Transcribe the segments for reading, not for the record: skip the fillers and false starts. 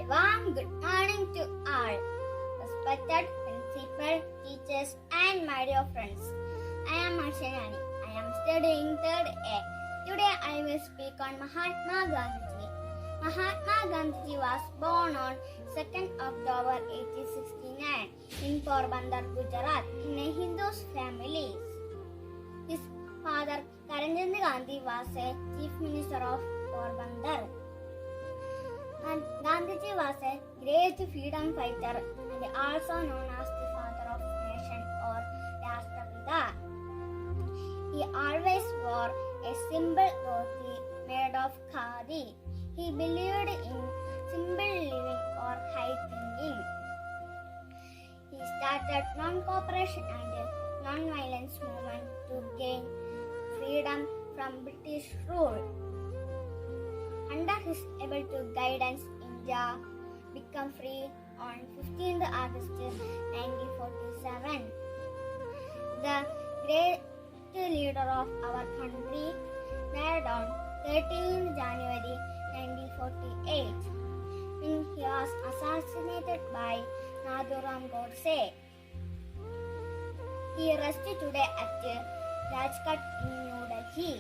A warm good morning to all, respected principal, teachers, and my dear friends. I am Arshanani. I am studying 3rd A. Today I will speak on Mahatma Gandhi. Mahatma Gandhi was born on 2nd October 1869 in Porbandar, Gujarat, in a Hindu family. His father, Karanchand Gandhi, was a chief minister of Porbandar. And Gandhiji was a great freedom fighter and also known as the father of nation or Rashtrapita. He always wore a simple dhoti made of khadi. He believed in simple living or high thinking. He started non-cooperation and non-violence movement to gain freedom from British rule. Under his able to guidance, India became free on 15th August 1947. The great leader of our country died on 13th January 1948 when he was assassinated by Nathuram Godse. He rested today at Rajghat in New Delhi.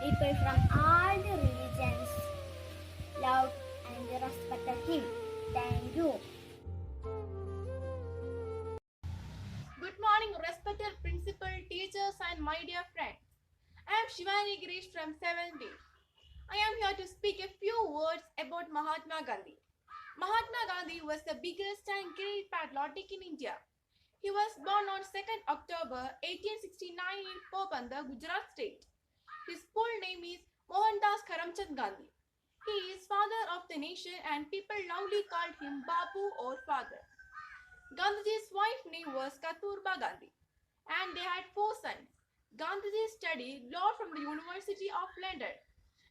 People from all the religions loved and respected him. Thank you. Good morning, respected principal, teachers, and my dear friends. I am Shivani Girish from 7th B. I am here to speak a few words about Mahatma Gandhi. Mahatma Gandhi was the biggest and great patriotic in India. He was born on 2nd October 1869 in Porbandar, Gujarat state. His full name is Mohandas Karamchand Gandhi. He is father of the nation and people loudly called him Bapu or father. Gandhiji's wife's name was Kasturba Gandhi and they had 4 sons. Gandhiji studied law from the University of London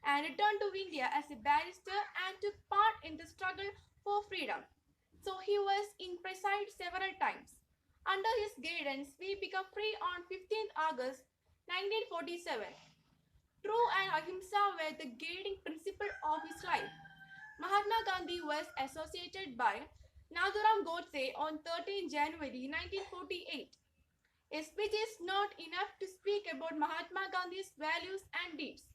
and returned to India as a barrister and took part in the struggle for freedom. So he was imprisoned several times. Under his guidance, we became free on 15th August 1947. True and ahimsa were the guiding principle of his life. Mahatma Gandhi was associated by Nathuram Godse on 13 January 1948. A speech is not enough to speak about Mahatma Gandhi's values and deeds,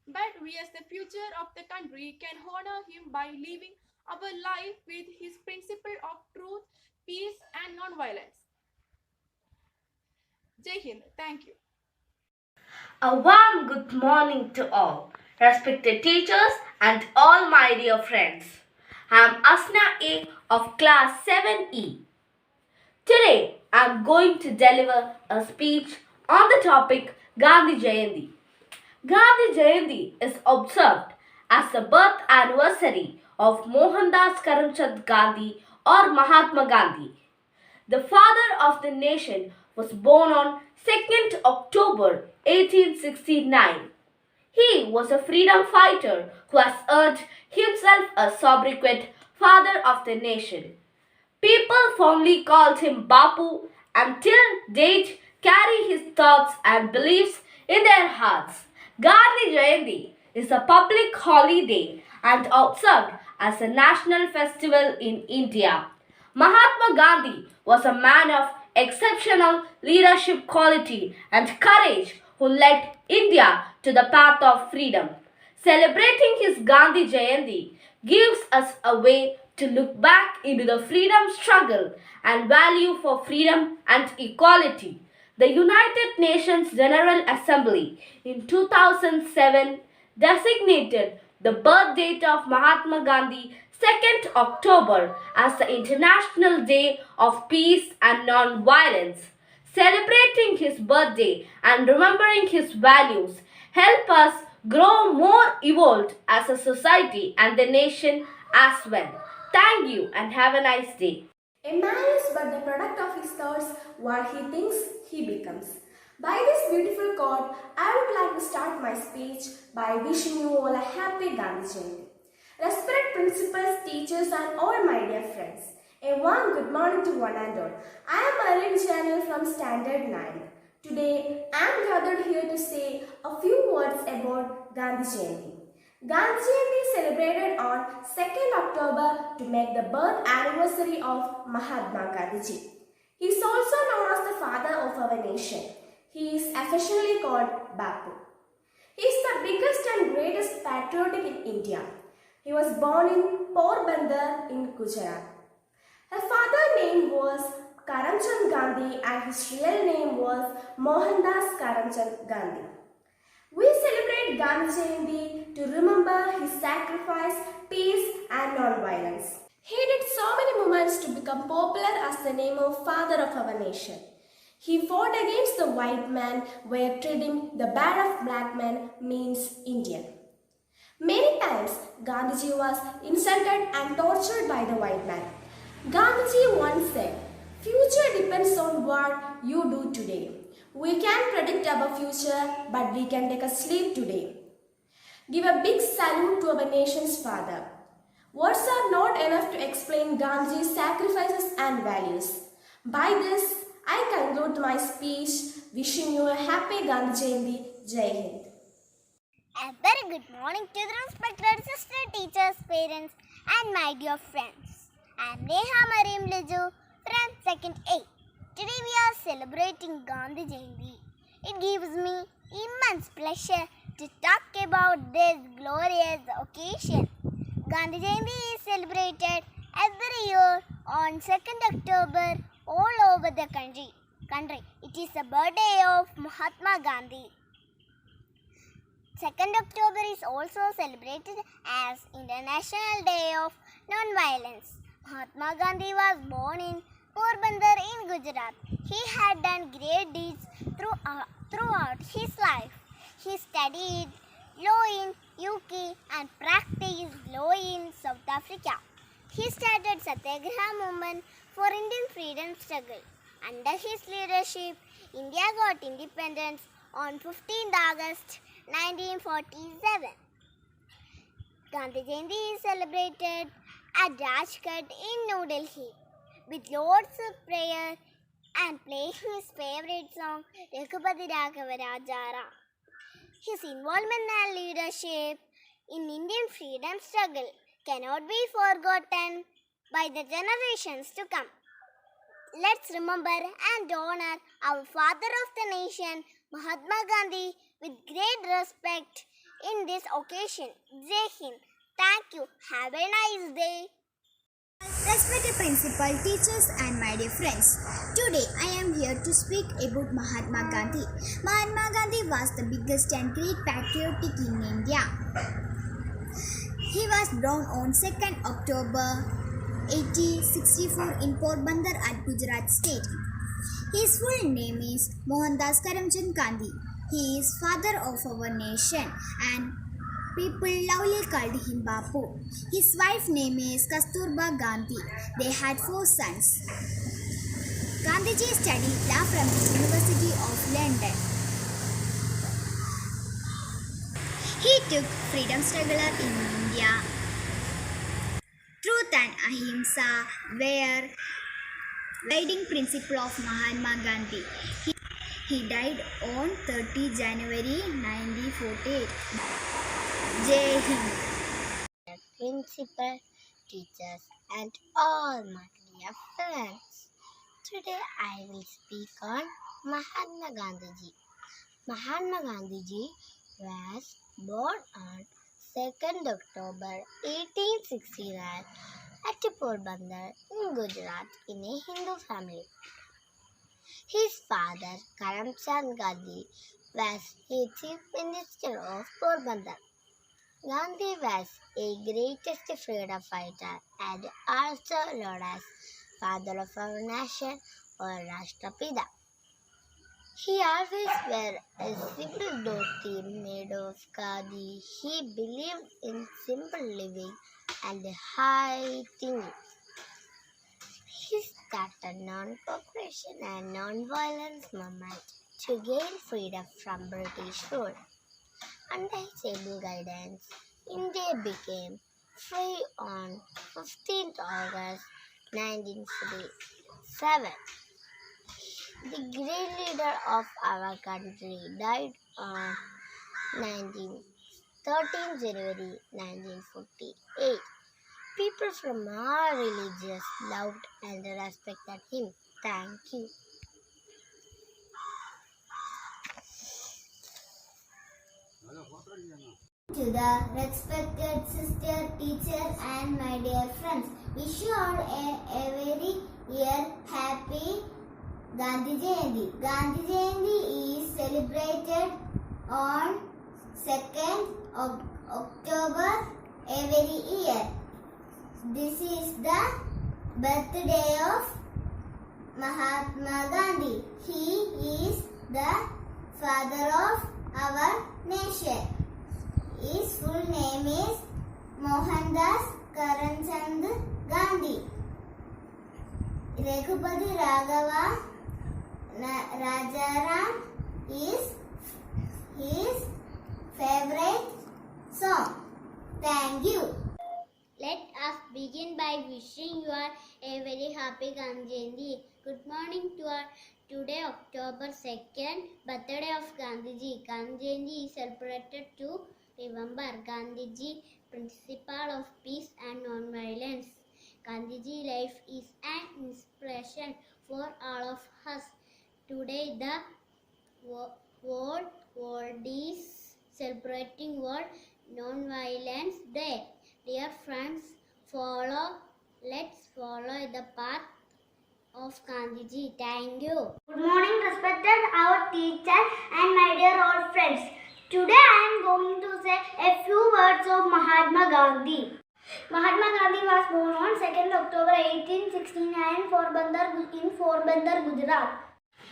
but we as the future of the country can honor him by living our life with his principle of truth, peace and non-violence. Jai Hind. Thank you. A warm good morning to all, respected teachers and all my dear friends. I am Asna A of class 7E. Today I am going to deliver a speech on the topic Gandhi Jayanti. Gandhi Jayanti is observed as the birth anniversary of Mohandas Karamchand Gandhi or Mahatma Gandhi. The father of the nation was born on 2nd October 1869. He was a freedom fighter who has earned himself a sobriquet Father of the Nation. People fondly called him Bapu and till date carry his thoughts and beliefs in their hearts. Gandhi Jayanti is a public holiday and observed as a national festival in India. Mahatma Gandhi was a man of exceptional leadership quality and courage who led India to the path of freedom. Celebrating his Gandhi Jayanti gives us a way to look back into the freedom struggle and value for freedom and equality. The United Nations General Assembly in 2007 designated the birth date of Mahatma Gandhi 2nd October as the International Day of Peace and Non-Violence. Celebrating his birthday and remembering his values help us grow more evolved as a society and the nation as well. Thank you and have a nice day. A man is but the product of his thoughts. What he thinks, he becomes. By this beautiful quote, I would like to start my speech by wishing you all a happy Gandhi Jayanti. Respected principals, teachers and all my dear friends, a warm good morning to one and all. I am Arun Channel from Standard 9. Today, I am gathered here to say a few words about Gandhi Jayanti. Gandhi Jayanti is celebrated on 2nd October to make the birth anniversary of Mahatma Gandhi. He is also known as the father of our nation. He is affectionately called Bapu. He is the biggest and greatest patriotic in India. He was born in Porbandar in Gujarat. His father's name was Karamchand Gandhi and his real name was Mohandas Karamchand Gandhi. We celebrate Gandhi Jayanti to remember his sacrifice, peace and non-violence. He did so many movements to become popular as the name of father of our nation. He fought against the white man where treating the bad of black men means Indian. Many times Gandhiji was insulted and tortured by the white man. Gandhiji once said, "Future depends on what you do today. We can predict our future, but we can take a sleep today." Give a big salute to our nation's father. Words are not enough to explain Gandhiji's sacrifices and values. By this, I conclude my speech, wishing you a happy Gandhi Jayanti. Jai Hind. A very good morning to the respected sister, teachers, parents, and my dear friends. I am Neha Mariam Liju from 2nd A. Today we are celebrating Gandhi Jayanti. It gives me immense pleasure to talk about this glorious occasion. Gandhi Jayanti is celebrated every year on 2nd October all over the country. It is the birthday of Mahatma Gandhi. 2nd October is also celebrated as International Day of Non-Violence. Mahatma Gandhi was born in Porbandar in Gujarat. He had done great deeds throughout his life. He studied law in UK and practiced law in South Africa. He started Satyagraha movement for Indian freedom struggle. Under his leadership, India got independence on 15th August 1947. Gandhi Jayanti is celebrated at Rajghat in New Delhi with loads of prayer and playing his favorite song Raghupati Raghava Rajara. His involvement and leadership in Indian freedom struggle cannot be forgotten by the generations to come. Let's remember and honor our father of the nation, Mahatma Gandhi, with great respect in this occasion. Jai Hind. Thank you. Have a nice day. Respected principal, teachers and my dear friends, today I am here to speak about Mahatma Gandhi. Mahatma Gandhi was the biggest and great patriotic in India. He was born on 2nd October 1864 in Porbandar at Gujarat state. His full name is Mohandas Karamchand Gandhi. He is father of our nation and people lovely called him Bapu. His wife's name is Kasturba Gandhi. They had 4 sons. Gandhiji studied law from the University of London. He took freedom struggler in India. Truth and ahimsa were guiding principle of Mahatma Gandhi. He died on 30 January 1948. Jai Hind. Principal, teachers, and all my dear friends. Today I will speak on Mahatma Gandhiji. Mahatma Gandhiji was born on 2nd October 1869 at Porbandar in Gujarat in a Hindu family. His father, Karamchand Gandhi, was a chief minister of Porbandar. Gandhi was a greatest freedom fighter and also known as father of our nation or Rashtrapita. He always wore a simple dhoti made of khadi. He believed in simple living and high thinking. He started non-cooperation and non-violence movement to gain freedom from British rule. Under his able guidance, India became free on 15th August 1947. The great leader of our country died on 19th 13th January 1948. People from all religions loved and respected him. Thank you. To the respected sister, teacher and my dear friends, wish you all a very year happy Gandhi Jayanti. Gandhi Jayanti is celebrated on 2nd of October every year. This is the birthday of Mahatma Gandhi. He is the father of our nation. His full name is Mohandas Karamchand Gandhi. Raghupati Raghava Rajaram is his favorite song. Thank you. Let us begin by wishing you all a very happy Gandhi Jayanti. Good morning to our today October 2nd, birthday of Gandhiji. Gandhi Jayanti is celebrated to remember Gandhiji, principle of peace and non-violence. Gandhiji life is an inspiration for all of us. Today the world is celebrating World Non-Violence Day. Dear friends, let's follow the path of Gandhiji. Thank you. Good morning, respected our teacher and my dear old friends. Today I am going to say a few words of Mahatma Gandhi. Mahatma Gandhi was born on 2nd October 1869 in Porbandar, Gujarat.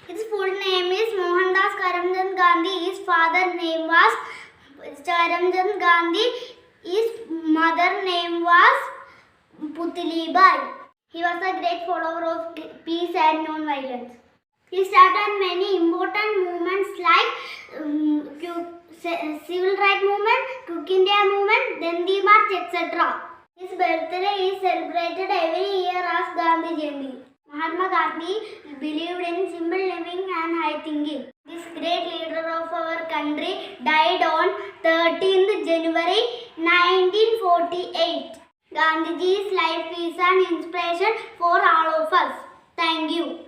His full name is Mohandas Karamchand Gandhi. His father name was Karamchand Gandhi. His mother name was Putli Bai. He was a great follower of peace and non-violence. He started many important movements like Civil Rights Movement, Quit India Movement, Dandi March, etc. His birthday is celebrated every year as Gandhi Jayanti. Mahatma Gandhi believed in simple living and high thinking. This great leader of our country died on 13th January 1948. Gandhiji's life is an inspiration for all of us. Thank you.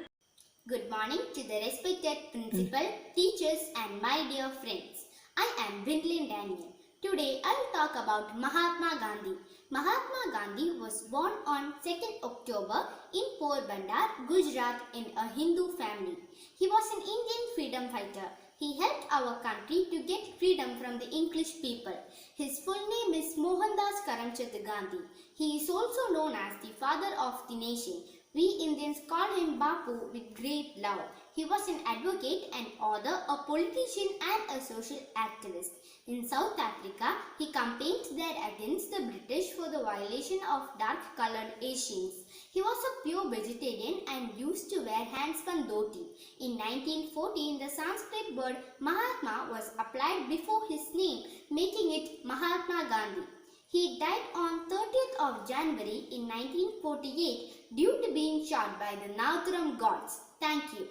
Good morning to the respected principal, teachers and my dear friends. I am Brindlin Daniel. Today I will talk about Mahatma Gandhi. Mahatma Gandhi was born on 2nd October in Porbandar, Gujarat in a Hindu family. He was an Indian freedom fighter. He helped our country to get freedom from the English people. His full name is Mohandas Karamchand Gandhi. He is also known as the father of the nation. We Indians call him Bapu with great love. He was an advocate, an author, a politician and a social activist. In South Africa, he campaigned there against the British for the violation of dark-colored Asians. He was a pure vegetarian and used to wear handspun dhoti. In 1914, the Sanskrit word Mahatma was applied before his name, making it Mahatma Gandhi. He died on 30th of January in 1948 due to being shot by the Nathuram gods. Thank you.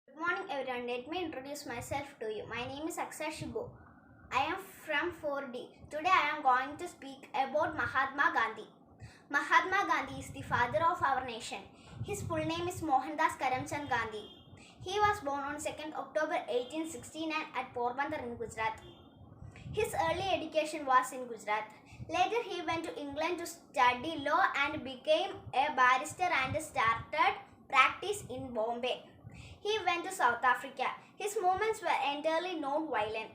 Good morning everyone. Let me introduce myself to you. My name is Akshay Shibu. I am from 4D. Today I am going to speak about Mahatma Gandhi. Mahatma Gandhi is the father of our nation. His full name is Mohandas Karamchand Gandhi. He was born on 2nd October 1869 at Porbandar in Gujarat. His early education was in Gujarat. Later he went to England to study law and became a barrister and started practice in Bombay. He went to South Africa. His movements were entirely non-violent.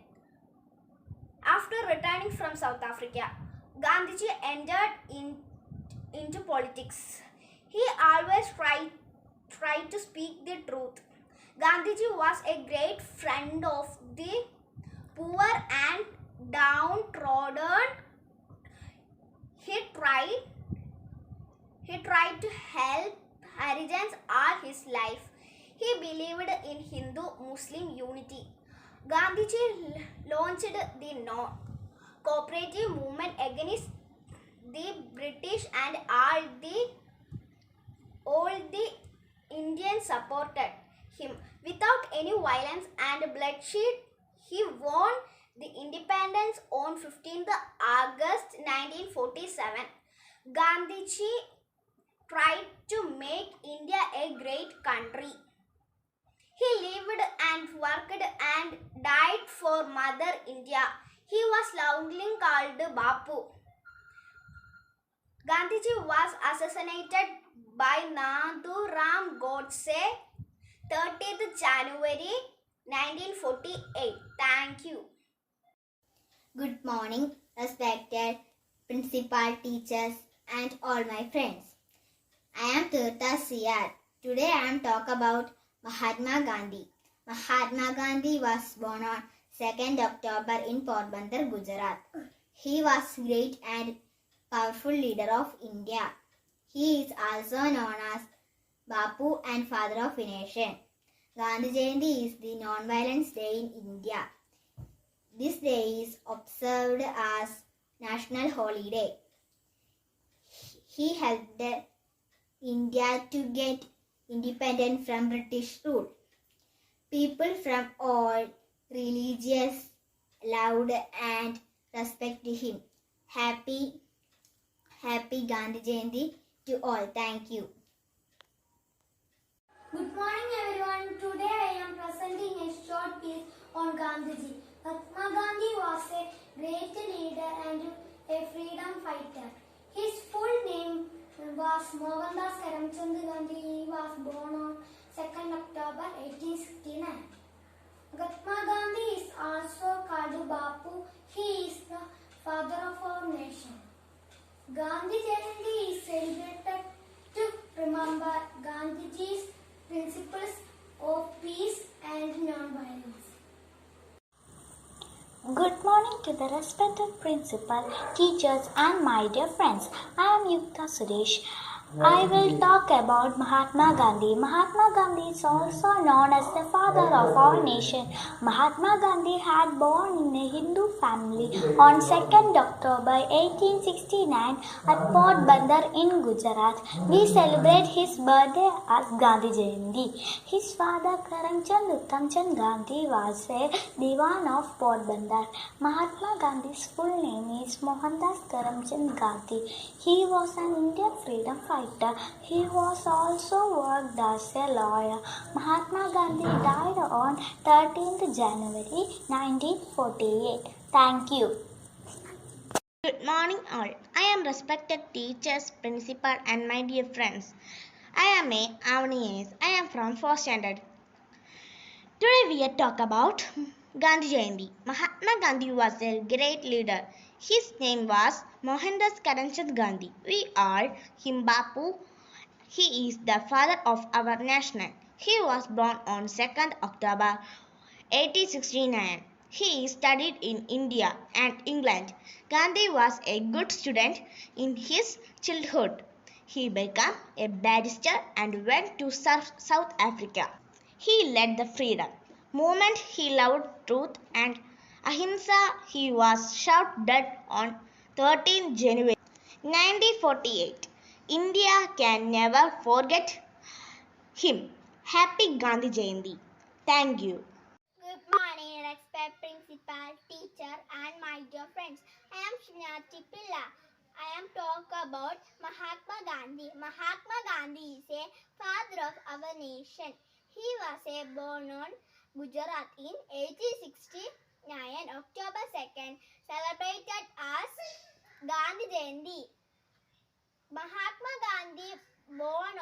After returning from South Africa, Gandhiji entered into politics. He always tried to speak the truth. Gandhiji was a great friend of the poor and downtrodden. He tried to help Harijans all his life. He believed in Hindu-Muslim unity. Gandhiji launched the non-cooperative movement against the British and all the Indians supported him. Without any violence and bloodshed, he won the independence on 15th August 1947. Gandhiji tried to make India a great country. He lived and worked and died for Mother India. He was loudly called Bapu. Gandhiji was assassinated by Nathuram Godse 30th January 1948. Thank you. Good morning, respected principal, teachers, and all my friends. I am Tirtha Siyar. Today I am talk about Mahatma Gandhi. Mahatma Gandhi was born on 2nd October in Porbandar, Gujarat. He was great and powerful leader of India. He is also known as Bapu and father of a nation. Gandhi Jayanti is the non-violence day in India. This day is observed as national holiday. He helped India to get independent from British rule. People from all religions loved and respected him. Happy Gandhi Jayanti to all. Thank you. Good morning everyone. Today I am presenting a short piece on Gandhiji. Mahatma Gandhi was a great leader and a freedom fighter. His full name was Mohandas Karamchand Gandhi. He was born on 2nd October 1869. Mahatma Gandhi is also called Bapu. He is the father of our nation. Gandhi Jayanti is celebrated to remember Gandhiji's principles of peace and non-violence. Good morning to the respected principal, teachers and my dear friends. I am Yukta Suresh. I will talk about Mahatma Gandhi. Mahatma Gandhi is also known as the father of our nation. Mahatma Gandhi had born in a Hindu family on 2nd October 1869 at Port Bandar in Gujarat. We celebrate his birthday as Gandhi Jayanti. His father Karamchand Uttamchand Gandhi was a Diwan of Port Bandar. Mahatma Gandhi's full name is Mohandas Karamchand Gandhi. He was an Indian freedom fighter. He was also worked as a lawyer. Mahatma Gandhi died on 13th January 1948. Thank you. Good morning all. I am respected teachers, principal and my dear friends. I am a Avani. I am from 4th standard. Today we are talk about Gandhi Jayanti. Mahatma Gandhi was a great leader. His name was Mohandas Karamchand Gandhi. We are him Bapu. He is the father of our nation. He was born on 2nd October 1869. He studied in India and England. Gandhi was a good student in his childhood. He became a barrister and went to South Africa. He led the freedom movement. He loved truth and ahimsa. He was shot dead on 13 January 1948. India can never forget him. Happy Gandhi Jayanti. Thank you. Good morning, respect principal, teacher and my dear friends. I am Srinati Pilla. I am talk about Mahatma Gandhi. Mahatma Gandhi is a father of our nation. He was born on Gujarat in 1869, October 2nd, celebrated as Gandhi Jayanti. Mahatma Gandhi born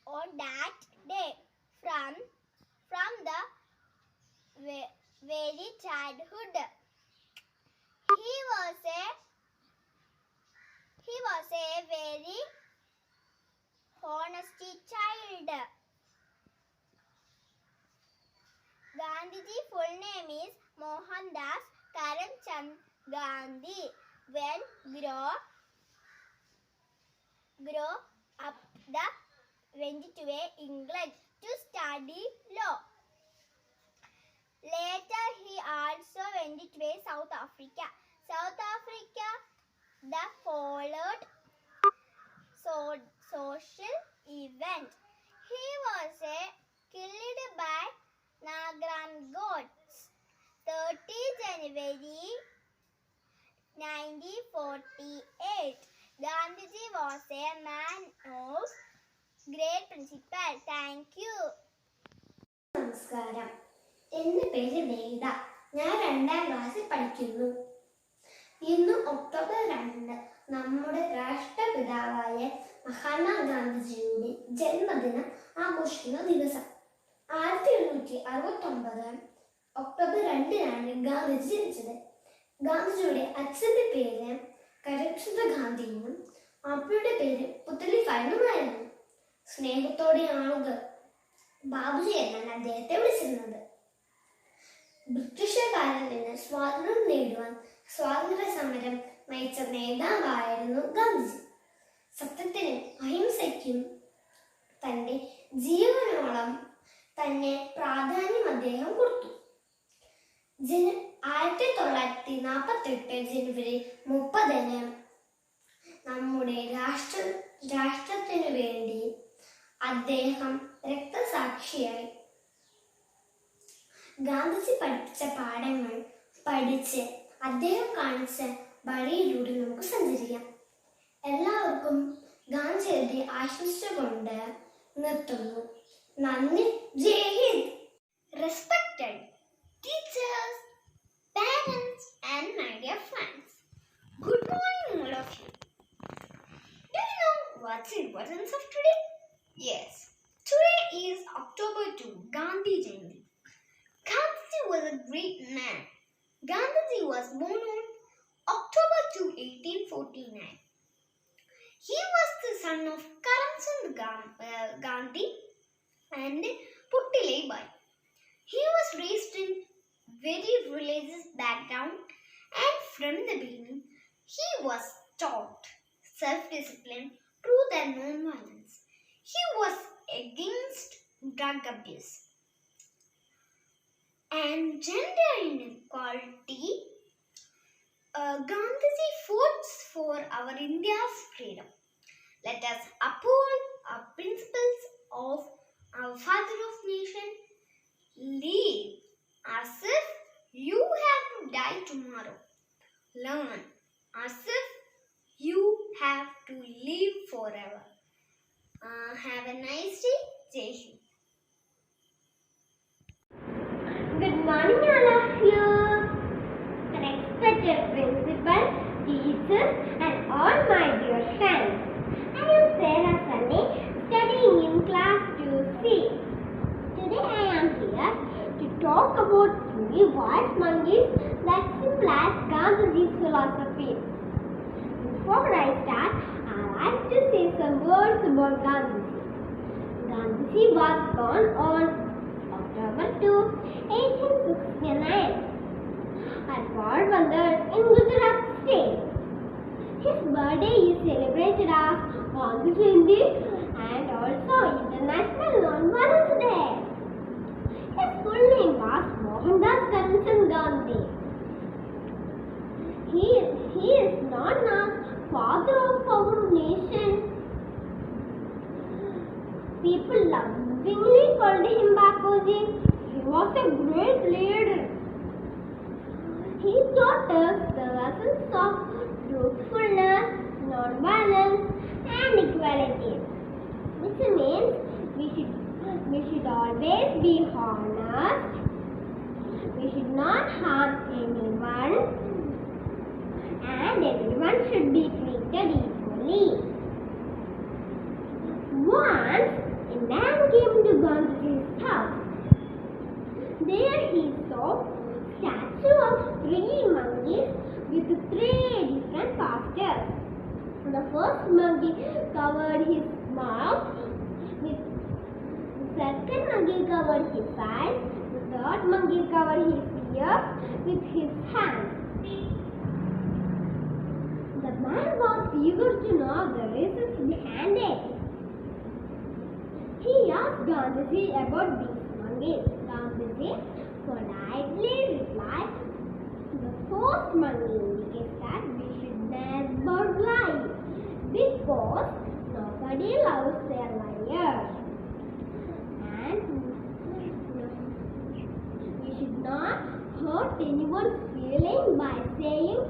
on that day from the very childhood. He was a very honest child. Gandhi's full name is Mohandas Karamchand Gandhi. When grow up, went to England to study law. Later, he also went to South Africa. South Africa, followed social event. He was killed by Nagram gods. 30 January 1948. Gandhiji was a man of great principle. Thank you. നമസ്കാരം, എൻ്റെ പേര് വേദ. ഞാൻ 2ാം ക്ലാസ്സിൽ പഠിക്കുന്നു. ഇന്ന് October 2 നമ്മുടെ രാഷ്ട്രപിതാവായ മഹാത്മാഗാന്ധിജിയുടെ ജന്മദിനം ആഘോഷിക്കുന്ന ദിവസം. 1769 ഒക്ടോബർ 2-നാണ് ഗാന്ധിജി ജനിച്ചത്. ഗാന്ധിജിയുടെ അച്ഛൻ്റെ പേര് കരംചന്ദ് ഗാന്ധിയെന്നും അമ്മയുടെ പേര് പുത്ലിബായിയുമായിരുന്നു. സ്നേഹത്തോടെ ആളുകൾ ബാബുജി എന്നാണ് അദ്ദേഹത്തെ വിളിച്ചിരുന്നത്. ബ്രിട്ടീഷുകാരിൽ നിന്ന് സ്വാതന്ത്ര്യം നേടുവാൻ സ്വാതന്ത്ര്യ സമരം നയിച്ച നേതാവായിരുന്നു ഗാന്ധിജി. സത്യത്തിനും അഹിംസയ്ക്കും തന്റെ ജീവനോളം തന്നെ പ്രാധാന്യം അദ്ദേഹം കൊടുത്തു. 1948 ജനുവരി 30 നമ്മുടെ രാഷ്ട്രത്തിനു വേണ്ടി അദ്ദേഹം രക്തസാക്ഷിയായി. ഗാന്ധിജി പഠിപ്പിച്ച പാഠങ്ങൾ പഠിച്ച് അദ്ദേഹം കാണിച്ച വഴിയിലൂടെ നമുക്ക് സഞ്ചരിക്കാം. എല്ലാവർക്കും ഗാന്ധിജയന്തി ആശംസിച്ചുകൊണ്ട് നിർത്തുന്നു. നന്ദി. ജയ് Hind. Respected teachers, parents, and my dear friends, good morning, all of you. Do you know what's the importance of today? Yes, today is October 2, Gandhi Jayanti. Gandhiji was a great man. Gandhiji was born on October 2, 1849. He was the son of Karamchand Gandhi and Puttalibai. He was raised in very religious background, and from the beginning he was taught self-discipline, truth and non-violence. He was against drug abuse and gender inequality. Gandhiji fought for our India's freedom. Let us uphold our principles of our father of nation. Live as if you have to die tomorrow. Learn as if you have to live forever. Have a nice day. Jai Hind. Good morning, all of you. Respected principal, teachers, and all my dear friends. I am Sarah Sunday, studying in class 2C. Today I am here to talk about 3 wise monkeys that symbolize Gandhiji's philosophy. Before I start, I like to say some words about Gandhiji. Gandhiji was born on October 2, 1869 at Porbandar in Gujarat state. His birthday is celebrated as Gandhi Jayanti and also International Non-Violence Day. His full name was Mohandas Karamchand Gandhi. He is known as father of our nation. People lovingly called him Bapuji. He was a great leader. He taught us the lessons of truthfulness, non-violence, and equality, which means we should always be honest. We should not harm anyone, and everyone should be treated equally. Once, a man came to Gandhiji's house. There he saw a statue of 3 monkeys with 3 different postures. The first monkey covered his mouth, the second monkey covered his eyes, the third monkey covered his ears with his hands. The man was eager to know the reasons behind it. He asked Gandhiji about these monkeys. Gandhiji politely replied, "The first monkey indicates that we should never lie, because nobody loves a liar. And we should not hurt anyone's feeling by saying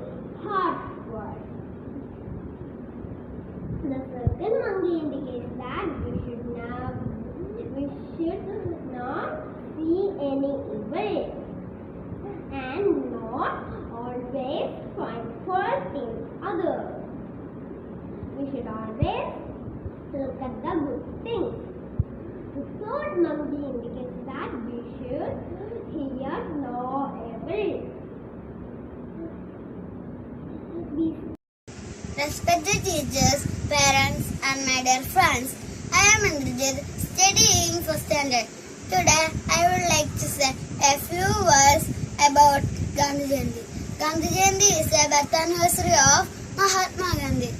harsh words. The circle monkey indicates that we should not see any evil and not always find fault in others. We should always look at the good things. The third monkey indicates that we should hear no evil. Respected teachers, parents, and my dear friends, I am Indrijit, studying first standard. Today, I would like to say a few words about Gandhi Jayanti. Gandhi Jayanti is the birth anniversary of Mahatma Gandhi.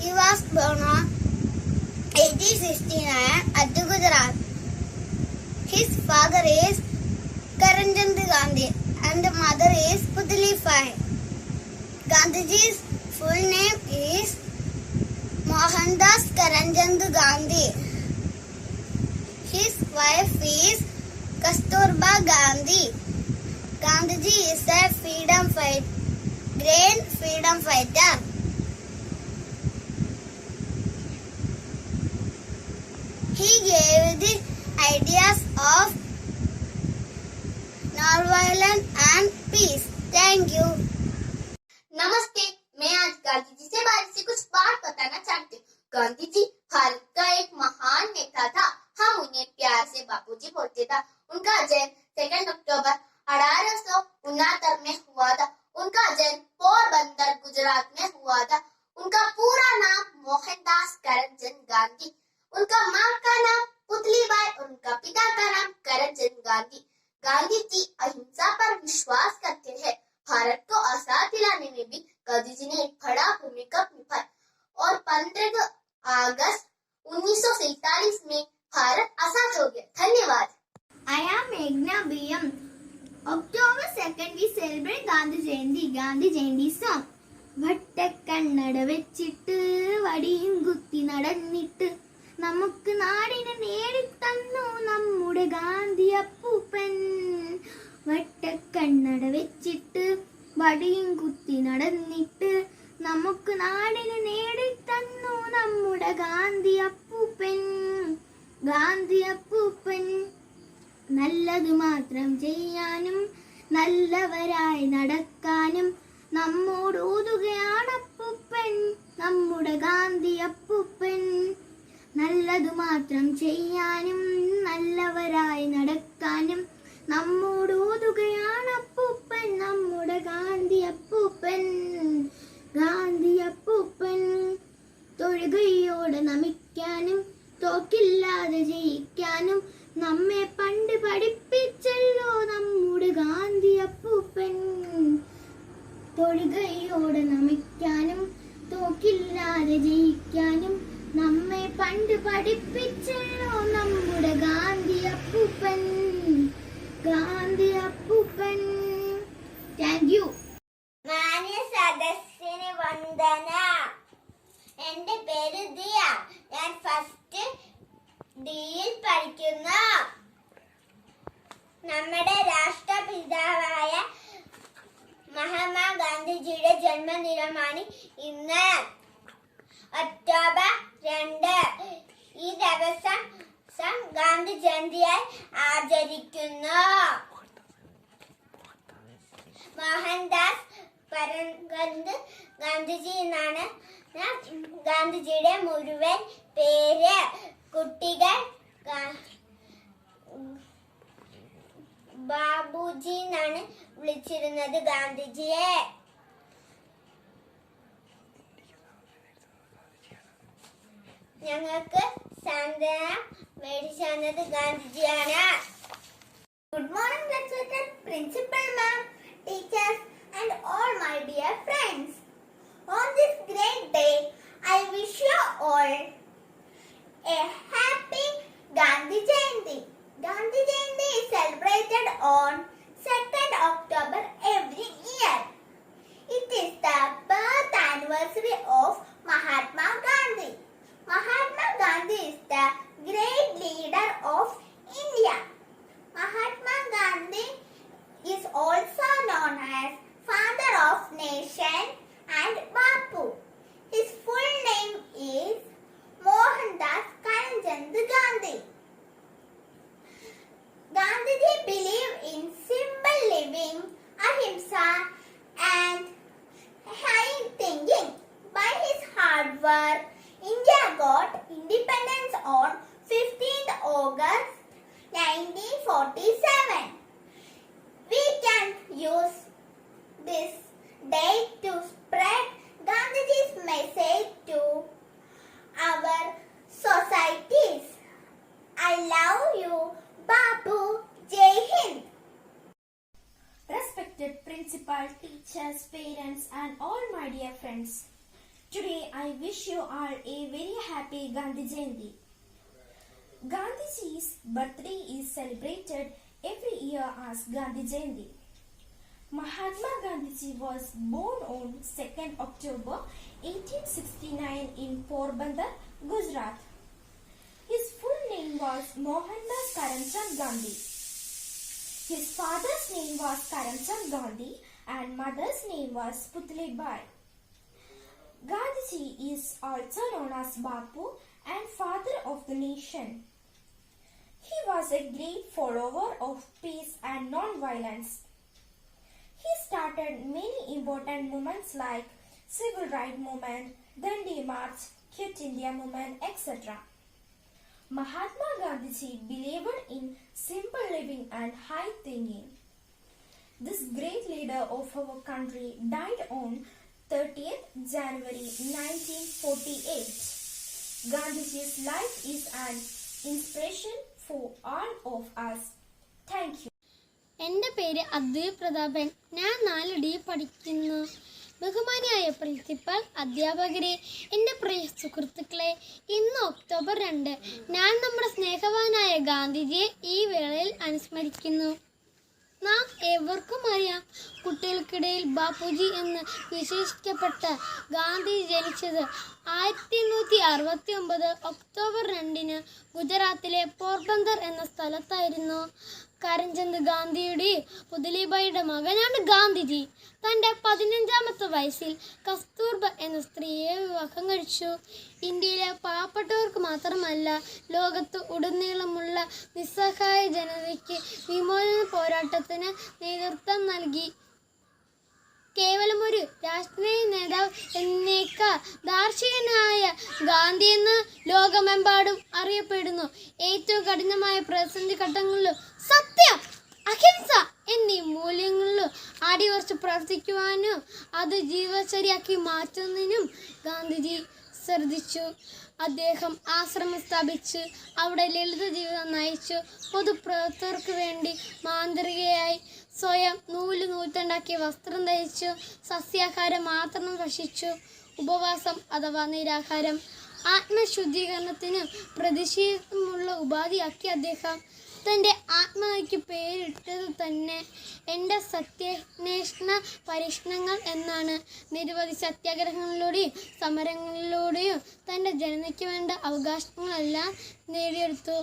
He was born on 1869 at Gujarat. His father is Karamchand Gandhi and the mother is Putali Bai. Gandhiji's full name is Mohandas Karamchand Gandhi. His wife is Kasturba Gandhi. Gandhiji is a great freedom fighter. He gave the ideas of non-violence and peace. Thank you. नमस्ते, मैं आज गांधी जी से बारे से कुछ बात बताना चाहती हूँ। गांधी जी भारत का एक महान नेता था। हम उन्हें प्यार से बापूजी बोलते था। उनका जन्म 2 अक्टूबर 1869 में हुआ था। उनका जन्म पोरबंदर गुजरात में हुआ था। उनका पूरा नाम मोहनदास करमचंद गांधी, उनका माँ का नाम पुतली बाई और उनका पिता का नाम करमचंद गांधी। गांधी जी अहिंसा पर विश्वास करते हैं। भारत को आजाद दिलाने में भी गांधी जी ने एक बड़ा भूमिका निभाई और 15 अगस्त 1947 में भारत आजाद हो गया। धन्यवाद। I am Meghna BM. October 2nd we celebrate Gandhi Jayanti. Gandhi Jayanti song. വട്ടക്കണ്ണട വെച്ചിട്ട് വടിയും കുത്തി നടന്നിട്ട് നമുക്ക് നാടിനെ നേടിത്തന്നു നമ്മുടെ ഗാന്ധി അപ്പൂപ്പൻ. വട്ടക്കണ്ണട വെച്ചിട്ട് വടിയും കുത്തി നടന്നിട്ട് നമുക്ക് നാടിനെ നേടിത്തന്നു നമ്മുടെ ഗാന്ധി അപ്പൂപ്പൻ. ഗാന്ധി അപ്പൂപ്പൻ നല്ലതു മാത്രം ചെയ്യാനും നല്ലവരായി നടക്കാനും നമ്മോട് ഊതുകയാണ് അപ്പൂപ്പൻ, നമ്മുടെ ഗാന്ധി അപ്പൂപ്പൻ. നല്ലതു മാത്രം ചെയ്യാനും നല്ലവരായി നടക്കാനും നമ്മോട് ഊതുകയാണ് അപ്പൂപ്പൻ, നമ്മുടെ ഗാന്ധി അപ്പൂപ്പൻ. ഗാന്ധി അപ്പൂപ്പൻ തൊഴുകയോടെ നമിക്കാനും തോക്കില്ലാതെ ജയിക്കാനും നമ്മെ പണ്ട് പഠിപ്പിച്ചല്ലോ നമ്മുടെ ഗാന്ധി അപ്പൂപ്പൻ. തൊഴുകയോടെ നമിക്കാനും തോക്കില്ലാതെ ജയിക്കാനും നമ്മെ പണ്ട് പഠിപ്പിച്ചല്ലോ നമ്മുടെ ഗാന്ധി അപ്പൂപ്പൻ. ഗാന്ധി അപ്പൂപ്പൻ. Thank you. മാന്യ സദസ്സിന് വന്ദന. എന്റെ പേര് ദിയ. ഞാൻ ഫസ്റ്റ് ഡിയിൽ പഠിക്കുന്നു. നമ്മുടെ രാഷ്ട്രപിതാവായ മഹാത്മാഗാന്ധിജിയുടെ ജന്മദിനമാണ് ഇന്ന്, ഒക്ടോബർ 2. ഈ ദിവസം ഗാന്ധി ജയന്തിയായി ആചരിക്കുന്നു. മോഹൻദാസ് കരംചന്ദ് ഗാന്ധിജി എന്നാണ് ഗാന്ധിജിയുടെ മുഴുവൻ പേര്. കുട്ടികൾ ബാബുജി എന്നാണ് വിളിച്ചിരുന്നത് ഗാന്ധിജിയെ. ഞങ്ങൾക്ക് സാന്ത്വനം മേടിച്ചു തന്നത് ഗാന്ധിജിയാണ്. Good morning respected principal ma'am, teachers and all my dear friends. On this great day, I wish you all a happy Gandhi Jayanti. Gandhi Jayanti is celebrated on 2nd October every year. It is the birth anniversary of Mahatma Gandhi. Mahatma Gandhi is the great leader of India. Mahatma Gandhi this day to spread Gandhiji's message to our societies. I love you, Babu. Jai Hind. Respected principal, teachers, parents and all my dear friends. Today I wish you all a very happy Gandhi Jayanti. Gandhiji's birthday is celebrated every year as Gandhi Jayanti. Mahatma Gandhiji was born on 2nd October 1869 in Porbandar, Gujarat. His full name was Mohandas Karamchand Gandhi. His father's name was Karamchand Gandhi and mother's name was Putlibai. Gandhiji is also known as Bapu and father of the nation. He was a great follower of peace and non-violence. He started many important movements like Civil Rights Movement, Dandi March, Quit India Movement, etc. Mahatma Gandhiji believed in simple living and high thinking. This great leader of our country died on 30th January 1948. Gandhiji's life is an inspiration for all of us. Thank you. എൻ്റെ പേര് അദ്വൈത് പ്രതാപൻ. ഞാൻ 4D പഠിക്കുന്നു. ബഹുമാനിയായ principal, അധ്യാപകരെ, എൻ്റെ പ്രിയ സുഹൃത്തുക്കളെ, ഇന്ന് October 2 ഞാൻ നമ്മുടെ സ്നേഹവാനായ ഗാന്ധിജിയെ ഈ വേളയിൽ അനുസ്മരിക്കുന്നു. നാം ഏവർക്കും അറിയാം, കുട്ടികൾക്കിടയിൽ ബാപ്പുജി എന്ന് വിശേഷിക്കപ്പെട്ട ഗാന്ധി ജനിച്ചത് 1869 ഒക്ടോബർ 2 ഗുജറാത്തിലെ പോർബന്ദർ എന്ന സ്ഥലത്തായിരുന്നു. കരംചന്ദ് ഗാന്ധിയുടെ പുതലിബായിയുടെ മകനാണ് ഗാന്ധിജി. തൻ്റെ 15ാമത്തെ വയസ്സിൽ കസ്തൂർബ എന്ന സ്ത്രീയെ വിവാഹം കഴിച്ചു. ഇന്ത്യയിലെ പാവപ്പെട്ടവർക്ക് മാത്രമല്ല, ലോകത്ത് ഉടനീളമുള്ള നിസ്സഹായ ജനതയ്ക്ക് വിമോചന പോരാട്ടത്തിന് നേതൃത്വം നൽകി. കേവലം ഒരു രാഷ്ട്രീയ നേതാവ് എന്നേക്കാൾ ദാർശനികനായ ഗാന്ധി എന്ന് ലോകമെമ്പാടും അറിയപ്പെടുന്നു. ഏറ്റവും കഠിനമായ പ്രതിസന്ധി ഘട്ടങ്ങളിലും സത്യം, അഹിംസ എന്നീ മൂല്യങ്ങളിലും അടിയുറച്ച് പ്രവർത്തിക്കുവാനും അത് ജീവിതചര്യയാക്കി മാറ്റുന്നതിനും ഗാന്ധിജി ശ്രദ്ധിച്ചു. അദ്ദേഹം ആശ്രമം സ്ഥാപിച്ച് അവിടെ ലളിത ജീവിതം നയിച്ചു. പൊതുപ്രവർത്തകർക്ക് വേണ്ടി മാന്ത്രികയായി സ്വയം നൂറ്റുണ്ടാക്കി വസ്ത്രം ധരിച്ചു. സസ്യാഹാരം മാത്രം ഭക്ഷിച്ചു. ഉപവാസം അഥവാ നിരാഹാരം ആത്മശുദ്ധീകരണത്തിന് പ്രതിഷേധമുള്ള ഉപാധിയാക്കി അദ്ദേഹം. തൻ്റെ ആത്മകഥയ്ക്ക് പേരിട്ടത് തന്നെ എൻ്റെ സത്യാന്വേഷണ പരീക്ഷണങ്ങൾ എന്നാണ്. നിരവധി സത്യാഗ്രഹങ്ങളിലൂടെയും സമരങ്ങളിലൂടെയും തൻ്റെ ജനതയ്ക്ക് വേണ്ട അവകാശങ്ങളെല്ലാം നേടിയെടുത്തു.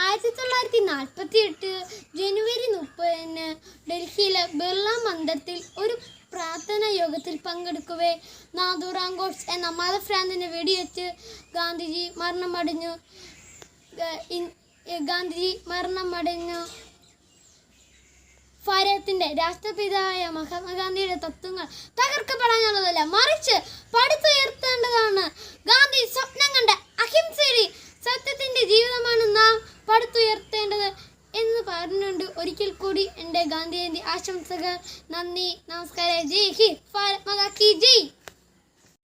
1948 ജനുവരി 30 ഡൽഹിയിലെ ബിർള മന്ദിരത്തിൽ ഒരു പ്രാർത്ഥനാ യോഗത്തിൽ പങ്കെടുക്കവേ നാഥുറാം ഗോഡ്സ് എന്ന മതഭ്രാന്തനെ വെടിവെച്ച് ഗാന്ധിജി മരണമടഞ്ഞു. ഭാരതത്തിന്റെ രാഷ്ട്രപിതാവായ മഹാത്മാഗാന്ധിയുടെ തത്വങ്ങൾ തകർക്കപ്പെടാനുള്ളതല്ല, മറിച്ച് പടുത്തുയർത്തേണ്ടതാണ്. ഗാന്ധി സ്വപ്നം കണ്ട അഹിംസയുടെ സത്യത്തിന്റെ ജീവിതമാണ് നാം പടുത്തുയർത്തേണ്ടത് എന്ന് പറഞ്ഞുകൊണ്ട് ഒരിക്കൽ കൂടി എൻ്റെ ഗാന്ധി ജയന്തി ആശംസകൾ. നന്ദി, നമസ്കാരം. ജയ് ഹിന്ദ്, ഭാരത് മാതാ കി ജയ്.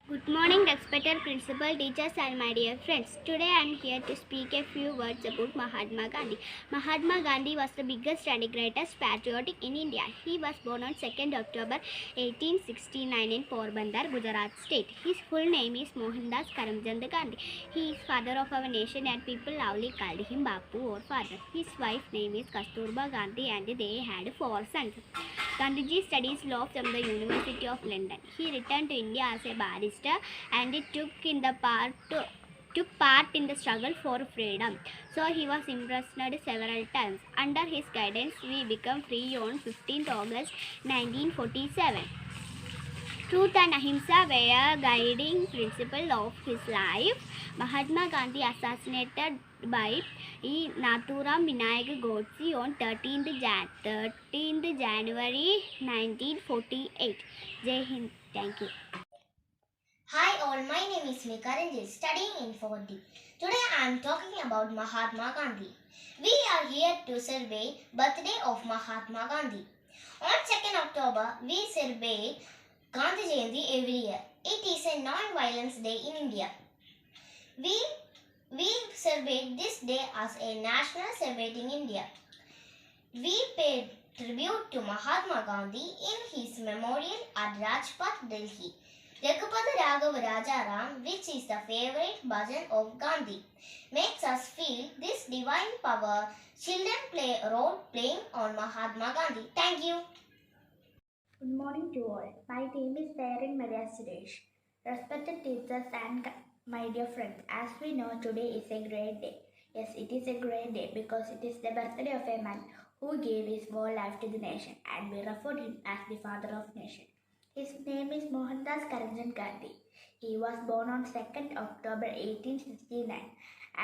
Good morning, respected principal, teachers and my dear friends. Today I am here to speak a few words about Mahatma Gandhi. Mahatma Gandhi was the biggest and greatest patriot in India. He was born on 2nd October 1869 in Porbandar, Gujarat state. His full name is Mohandas Karamchand Gandhi. He is father of our nation and people loudly called him Bapu or father. His wife's name is Kasturba Gandhi and they had 4 sons. Gandhiji studies law from the University of London. He returned to India as a barrister and took part in the struggle for freedom. So he was imprisoned several times. Under his guidance, we became free on 15th August 1947. Truth and ahimsa were guiding principle of his life. Mahatma Gandhi assassinated by Nathuram Vinayak Godse on 13th January 1948. Jai Hind. Thank you. Hi all, my name is Mika Ranjit, studying in 4D. Today I am talking about Mahatma Gandhi. We are here to celebrate birthday of Mahatma Gandhi. On 2nd October, we celebrate Gandhi Jayanti every year. It is a non-violence day in India. We celebrate this day as a national celebrating India. We pay tribute to Mahatma Gandhi in his memorial at Rajpath, Delhi. Raghupada Raghav Rajaram, which is the favorite bhajan of Gandhi, makes us feel this divine power. Children play a role playing on Mahatma Gandhi. Thank you. Good morning to all. My name is Darren Maria Suresh. Respected teachers and my dear friends, as we know, today is a great day. Yes, it is a great day because it is the birthday of a man who gave his whole life to the nation, and we refer him as the father of nation. His name is Mohandas Karamchand Gandhi. He was born on 2nd October 1869,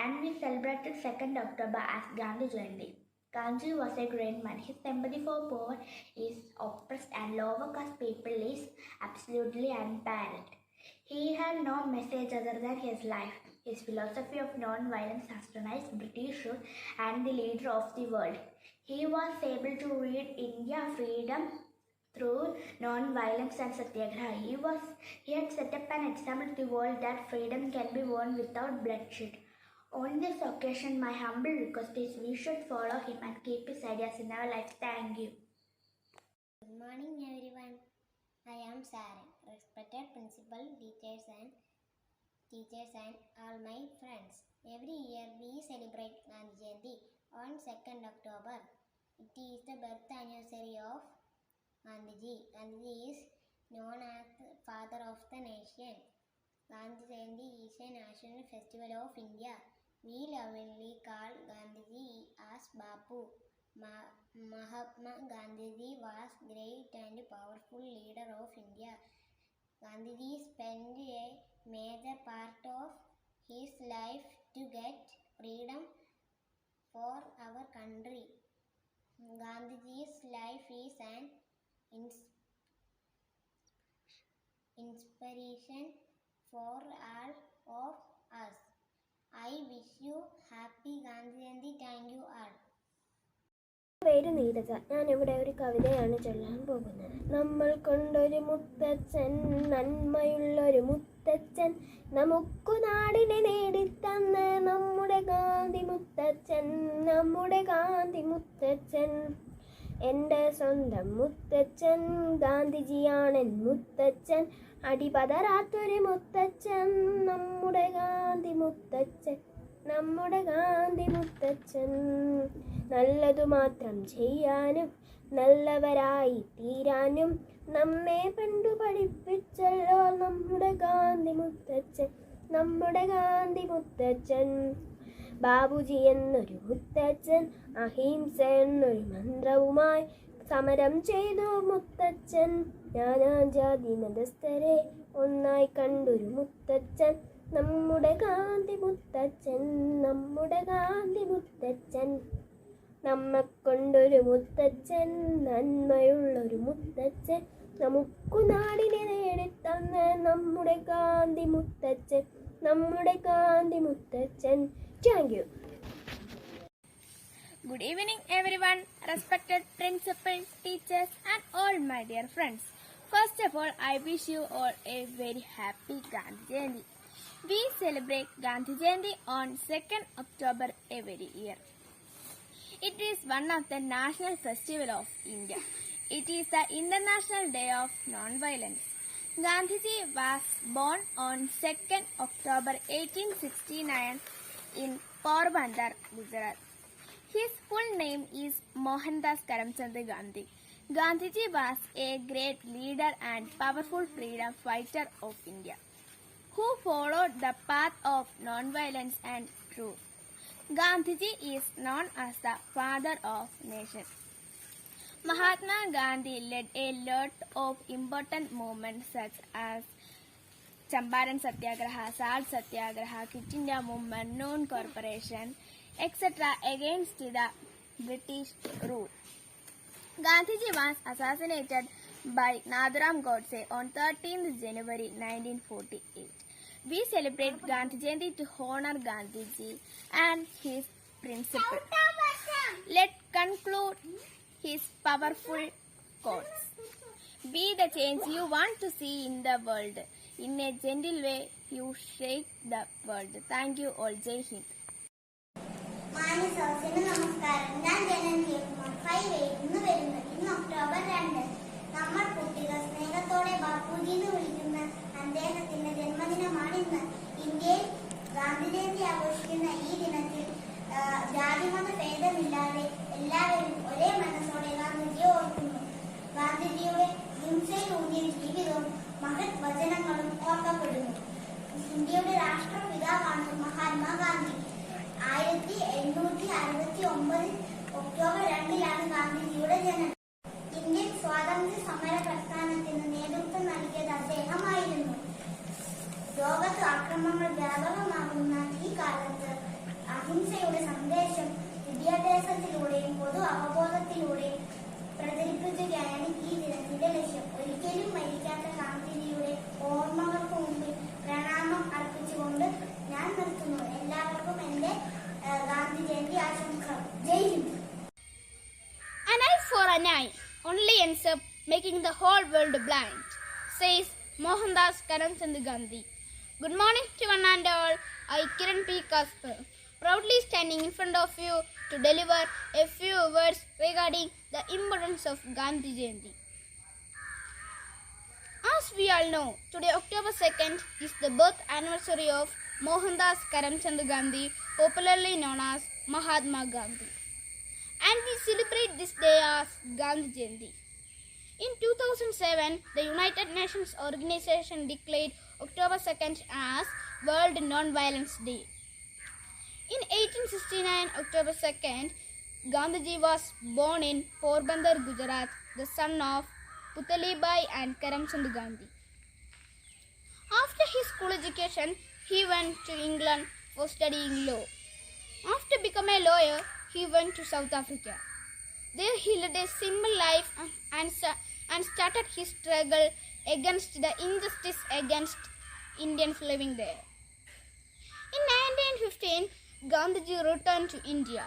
and we celebrated 2nd October as Gandhi Jayanti. Gandhi was a great man. His sympathy for poor is oppressed and lower caste people is absolutely unparalleled. He had no message other than his life. His philosophy of non-violence astonishing British rule and the leader of the world. He was able to read India freedom through non-violence and satyagraha. He had set up an example to the world that freedom can be won without bloodshed. On this occasion, my humble request is we should follow him and keep his ideas in our life. Thank you. Good morning, everyone. I am Sarah, respected principal, teachers and all my friends. Every year we celebrate Gandhi Jayanti on 2nd October. It is the birth anniversary of Gandhiji. Gandhiji is known as the father of the nation. Gandhi Jayanti is a national festival of India. We lovingly call Gandhiji as Bapu. Mahatma Gandhiji was great and powerful leader of India. Gandhiji spent a major part of his life to get freedom for our country. Gandhiji's life is an inspiration for all of us. I wish you happy Gandhi Jayanti. Thank you all. പേര് നീരജ. ഞാനിവിടെ ഒരു കവിതയാണ് ചൊല്ലാൻ പോകുന്നത്. നമ്മൾ കൊണ്ടൊരു മുത്തച്ഛൻ, നന്മയുള്ളൊരു മുത്തച്ഛൻ, നമുക്കു നാടിനെ നേടിത്തന്ന നമ്മുടെ ഗാന്ധി മുത്തച്ഛൻ, നമ്മുടെ ഗാന്ധി മുത്തച്ഛൻ. എൻ്റെ സ്വന്തം മുത്തച്ഛൻ, ഗാന്ധിജിയാണെൻ മുത്തച്ഛൻ, അടിപതരാത്തൊരു മുത്തച്ഛൻ, നമ്മുടെ ഗാന്ധി മുത്തച്ഛൻ, നമ്മുടെ ഗാന്ധി മുത്തച്ഛൻ. നല്ലതു മാത്രം ചെയ്യാനും നല്ലവരായി തീരാനും നമ്മെ പണ്ടു പഠിപ്പിച്ചല്ലോ നമ്മുടെ ഗാന്ധി മുത്തച്ഛൻ, നമ്മുടെ ഗാന്ധി മുത്തച്ഛൻ. ബാബുജി എന്നൊരു മുത്തച്ഛൻ അഹിംസ എന്നൊരു മന്ത്രവുമായി സമരം ചെയ്തു മുത്തച്ഛൻ. നാനാജാതി മതസ്ഥരെ ഒന്നായി കണ്ടൊരു മുത്തച്ഛൻ, നമ്മുടെ ഗാന്ധി മുത്തച്ഛൻ, നമ്മുടെ ഗാന്ധി മുത്തച്ഛൻ. നമ്മെക്കൊണ്ടൊരു മുത്തച്ഛൻ, നന്മയുള്ളൊരു മുത്തച്ഛൻ, നമുക്കു നാടിനെ നേടിത്തന്ന നമ്മുടെ ഗാന്ധി മുത്തച്ഛൻ, നമ്മുടെ ഗാന്ധി മുത്തച്ഛൻ. Thank you. Good evening, everyone, respected principal, teachers, and all my dear friends. First of all, I wish you all a very happy Gandhi Jayanti. We celebrate Gandhi Jayanti on 2nd October every year. It is one of the national festival of India. It is the International Day of Non-Violence. Gandhiji was born on 2nd October 1869 in Porbandar, Gujarat. His full name is Mohandas Karamchand Gandhi. Gandhiji was a great leader and powerful freedom fighter of India, who followed the path of non-violence and truth. Gandhiji is known as the father of nation. Mahatma Gandhi led a lot of important movements such as Champaran Satyagraha, Salt Satyagraha, Quit India Movement, Noon Corporation, etc. against the British rule. Gandhiji was assassinated by Nathuram Godse on 13th January 1948. We celebrate Gandhi Jayanti to honor Gandhiji and his principle. Let's conclude his powerful quotes. Be the change you want to see in the world. In a gentle way, you shape the world. Thank you all. Jai Hind. മാന്യ സദസ്സിന് നമസ്കാരം. ഞാൻ ജനന്തി 5 ഇന്ന് വരുന്നത് ഇന്ന് October 2. നമ്മൾ കുട്ടികൾ സ്നേഹത്തോടെ ബാപ്പുജി എന്ന് വിളിക്കുന്ന അദ്ദേഹത്തിന്റെ ജന്മദിനമാണിന്ന്. ഇന്ത്യയിൽ ഗാന്ധി ജയന്തി ആഘോഷിക്കുന്ന ഈ ദിനത്തിൽ ജാതിമത ഭേദമില്ലാതെ എല്ലാവരും ഒരേ മനസ്സോടെ ഗാന്ധിജിയെ ഓർക്കുന്നു. ഗാന്ധിജിയുടെ ഹിംസയിലൂന്നിയ ജീവിതവും മഹത് വചനങ്ങളും ഓർക്കപ്പെടുന്നു. ഇന്ത്യയുടെ രാഷ്ട്രപിതാവാണ് മഹാത്മാഗാന്ധി. 1869 ഒക്ടോബർ 2 ഗാന്ധിജിയുടെ ജനനം. ഇന്ത്യൻ സ്വാതന്ത്ര്യ സമര പ്രസ്ഥാനത്തിന് നേതൃത്വം നൽകിയത് അദ്ദേഹമായിരുന്നു. ലോകത്ത് അക്രമങ്ങൾ വ്യാപകമാകുന്ന ഈ കാലത്ത് അഹിംസയുടെ സന്ദേശം വിദ്യാഭ്യാസത്തിലൂടെയും പൊതു അവബോധത്തിലൂടെയും പ്രചരിപ്പിക്കുകയാണ് ഈ ദിനത്തിന്റെ ലക്ഷ്യം. ഒരിക്കലും മരിക്കാത്ത ഗാന്ധിജിയുടെ ഓർമ്മകൾക്ക് മുമ്പിൽ പ്രണാമം അർപ്പിച്ചുകൊണ്ട് ഞാൻ നിർത്തുന്നു. എല്ലാവർക്കും എന്റെ ഗാന്ധി ജയന്തി ആശംസകൾ. ജയ് Hind. An eye for an eye only ends up making the whole world blind, says Mohandas Karamchand Gandhi. Good morning to one and all. I, Kiran P. Kasper, proudly standing in front of you to deliver a few words regarding the importance of Gandhi Jayanti. As we all know, today October 2nd is the birth anniversary of Mohandas Karamchand Gandhi, popularly known as Mahatma Gandhi. And we celebrate this day as Gandhi Jayanti. In 2007, the United Nations organization declared October 2nd as World Non-Violence Day. In 1869, October 2nd, Gandhiji was born in Porbandar, Gujarat, the son of Putalibai and Karamchand Gandhi. After his school education, he went to England for studying law. After becoming a lawyer, he went to South Africa. There he led a simple life and started his struggle against the injustice against Indians living there. In 1915, Gandhiji returned to India.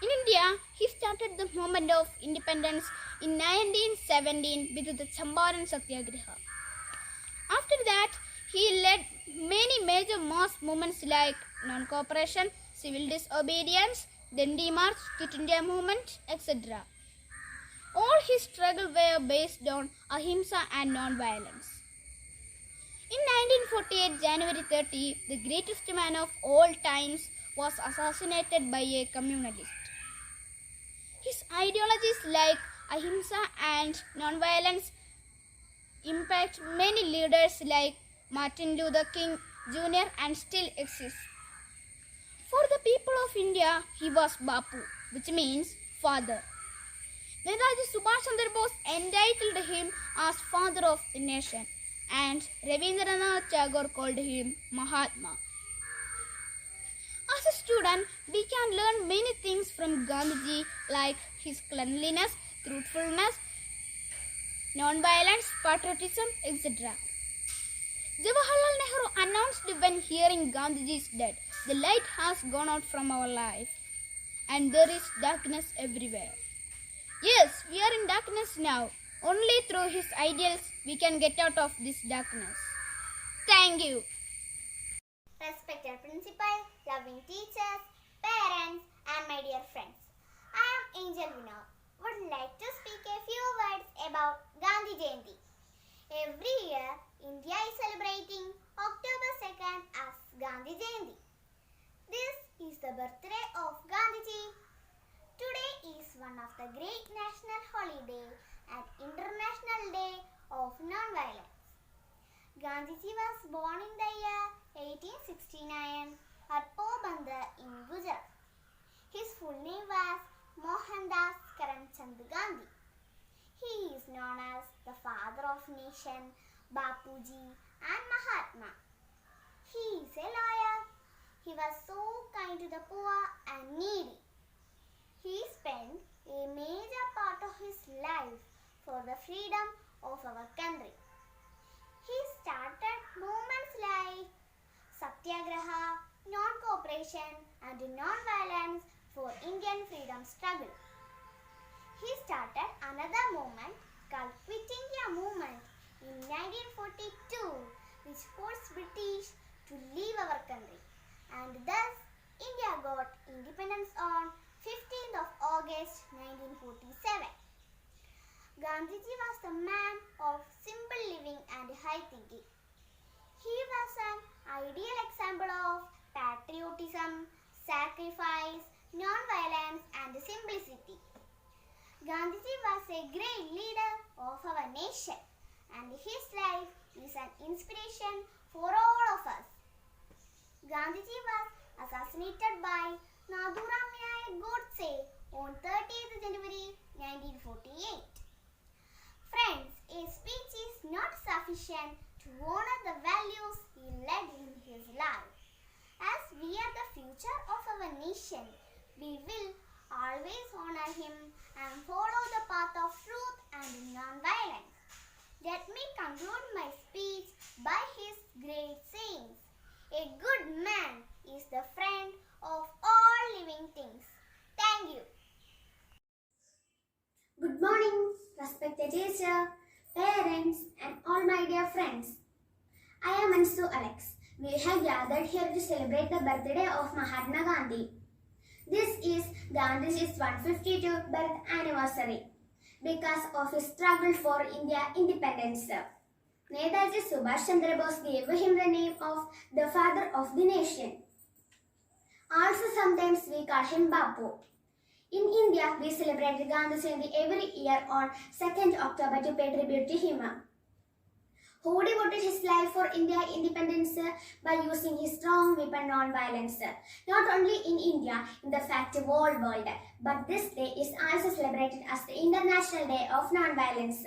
In India, he started the movement of independence in 1917 with the Champaran Satyagraha. After that, he led many major mass movements like non-cooperation, civil disobedience, Dandi March, Quit India movement, etc. All his struggles were based on ahimsa and non-violence. In 1948, January 30, the greatest man of all times was assassinated by a communist. His ideologies like ahimsa and non-violence impact many leaders like Martin Luther King Jr. and still exist. For the people of India, he was Bapu, which means father. Netaji Subhash Chandra Bose entitled him as father of the nation, and Rabindranath Tagore called him Mahatma. As a student, we can learn many things from Gandhiji like his cleanliness, truthfulness, non-violence, patriotism, etc. Jawaharlal Nehru announced when hearing Gandhiji is dead, the light has gone out from our life and there is darkness everywhere. Yes, we are in darkness now. Only through his ideals we can get out of this darkness. Thank you. Respected principal, loving teachers, parents, and my dear friends. I am Angel Vinod. Would like to speak a few words about Gandhi Jayanti. Every year, India is celebrating October 2nd as Gandhi Jayanti. This is the birthday of Gandhiji. Today is one of the great national holiday and International Day of Non-Violence. Gandhiji was born in the year 1869 at Porbandar in Gujarat. His full name was Mohandas Karamchand Gandhi. He is known as the father of nation, Bapuji and Mahatma. He is a lawyer. He was so kind to the poor and needy. He spent a major part of his life for the freedom of our country. He started movements like Satyagraha, non-cooperation and non-violence for Indian freedom struggle. He started another movement called Quit India Movement in 1942, which forced British to leave our country, and thus India got independence on 15th of August 1947. Gandhiji was a man of simple living and high thinking. He was an ideal example of patriotism, sacrifice, non-violence and simplicity. Gandhiji was a great leader of our nation, and his life is an inspiration for all of us. Gandhiji was assassinated by Nathuram Vinayak Godse on 30th January 1948. Friends, a speech is not sufficient to honor the values he led in his life. As we are the future of our nation, we will always honor him and follow the path of truth and non-violence. Let me conclude my speech by his great sayings. A good man is the friend of all living things. Thank you. Good morning, respected teacher, parents, and all my dear friends. I am Ansu Alex. We have gathered here to celebrate the birthday of Mahatma Gandhi. This is Gandhiji's 152th birth anniversary because of his struggle for India independence. Netaji Subhash Chandra Bose gave him the name of the father of the nation. Also sometimes we call him Bapu. In India, we celebrate Gandhi Jayanti every year on 2nd October to pay tribute to him, who devoted his life for India independence by using his strong weapon non-violence. Not only in India, in the fact whole world, but this day is also celebrated as the International Day of Non-Violence.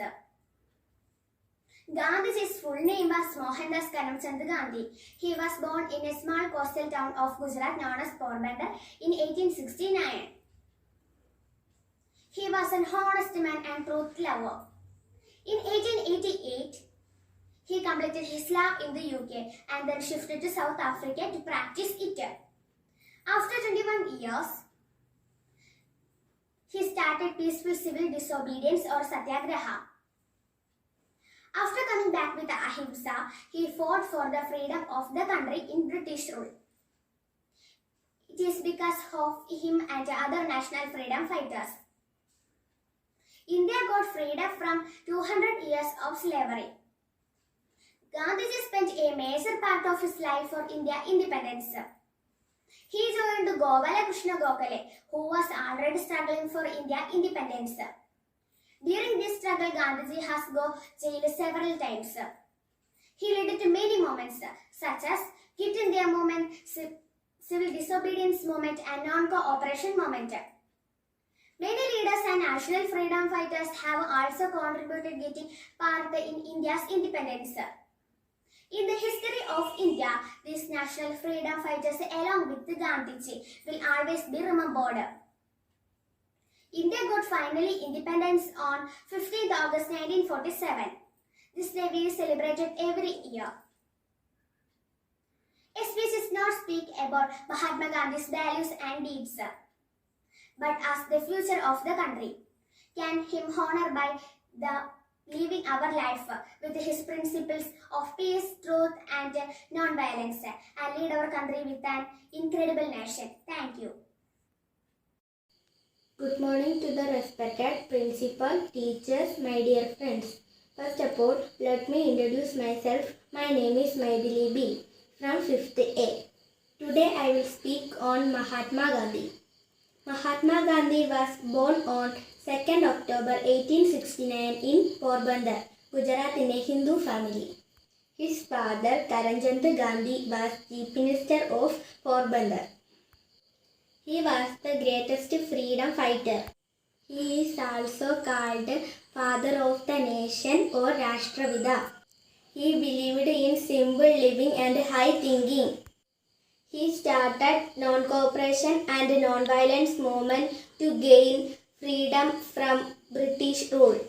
Gandhiji's full name was Mohandas Karamchand Gandhi. He was born in a small coastal town of Gujarat known as Porbandar in 1869. He was an honest man and truth lover. In 1888, he completed his law in the UK and then shifted to South Africa to practice it. After 21 years, he started peaceful civil disobedience or satyagraha. After coming back with ahimsa, he fought for the freedom of the country in British rule. It is because of him and other national freedom fighters. India got freedom from 200 years of slavery. Gandhiji spent a major part of his life for India independence. He joined Govala Krishna Gokhale, who was already struggling for India independence. During this struggle, Gandhiji has gone jail several times. He led to many movements such as Quit India movement, civil disobedience movement and non-cooperation movement. Many leaders and national freedom fighters have also contributed getting part in India's independence. In the history of India, these national freedom fighters along with Gandhiji will always be remembered. India got finally independence on 15th August 1947. This day we celebrated every year. A speech is not speak about Mahatma Gandhi's values and deeds, but as the future of the country. Can him honor by living our life with his principles of peace, truth and non-violence and lead our country with an incredible nation. Thank you. Good morning to the respected principal, teachers, my dear friends. First of all, let me introduce myself. My name is Maithili B. from 5th A. Today I will speak on Mahatma Gandhi. Mahatma Gandhi was born on 2nd October 1869 in Porbandar, Gujarat in a Hindu family. His father Karamchand Gandhi was Chief Minister of Porbandar. He was the greatest freedom fighter. He is also called Father of the Nation or Rashtrapita. He believed in simple living and high thinking. He started non-cooperation and non-violence movement to gain freedom from British rule.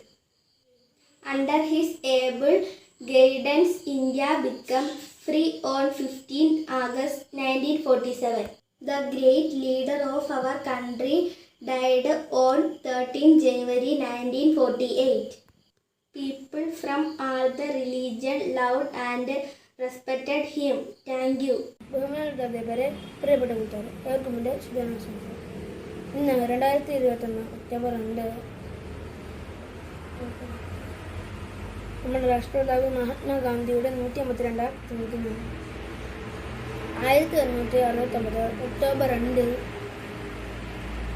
Under his able guidance, India became free on 15 August 1947. The great leader of our country died on 13 January 1948. People from all the religion loved and respected him. Thank you. ബഹുമാനപ്പെട്ട അധ്യാപകരെ, പ്രിയപ്പെട്ട കൂട്ടുകാരെ, ഏവർക്കും എൻ്റെ ശുഭാശംസകൾ. ഇന്ന് 2021 October 2 നമ്മുടെ രാഷ്ട്രപിതാവ് മഹാത്മാഗാന്ധിയുടെ 152-ാം ജന്മദിനമാണ്. 1869 ഒക്ടോബർ 2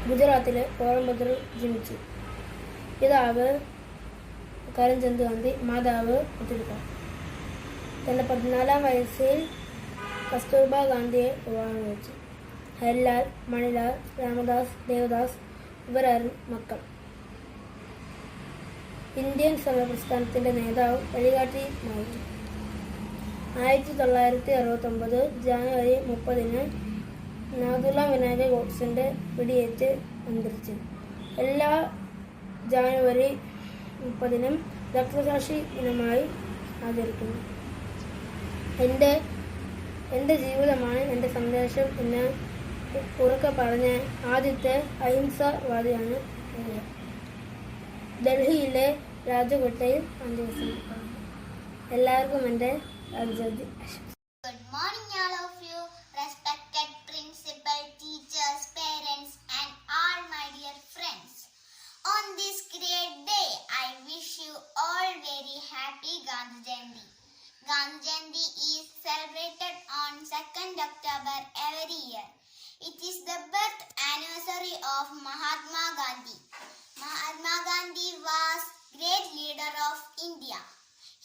ഗുജറാത്തിലെ പോർബന്ദറിൽ ജനിച്ചു. പിതാവ് കരംചന്ദ് ഗാന്ധി, മാതാവ് പുത്ലിക. തൻ്റെ 14-ാം വയസ്സിൽ കസ്തൂർബ ഗാന്ധിയെ വിവാഹം കഴിച്ചു. ഹരിലാൽ, മണിലാൽ, രാമദാസ്, ദേവദാസ് ഇവരായിരുന്നു മക്കൾ. ഇന്ത്യൻ സമരപ്രസ്ഥാനത്തിൻ്റെ നേതാവും വഴികാട്ടിയുമായിരുന്നു. 1969 ജാനുവരി 30 നാഥുറാം വിനായക ഗോഡ്സെൻ്റെ വെടിയേറ്റ് അന്തരിച്ചു. എല്ലാ ജാനുവരി 30 രക്തസാക്ഷി ദിനമായി ആചരിക്കുന്നു. എൻ്റെ ജീവിതമാണ് എൻ്റെ സന്ദേശം എന്ന് ഉറക്കെ പറഞ്ഞ ആദ്യത്തെ അഹിംസാവാദിയാണ് അദ്ദേഹം. ഡൽഹിയിലെ രാജകോട്ടയിൽ അന്ത്യവിശ്രമിക്കുന്നു. എല്ലാവർക്കും എൻ്റെ രാജജയന്തി ആശംസ. Good morning, all of you, respected principal, teachers, parents, and all my dear friends. On this great day, I wish you all very happy Gandhi Jayanti. Gandhi Jayanti is celebrated on 2nd October every year. It is the birth anniversary of Mahatma Gandhi. Mahatma Gandhi was great leader of India.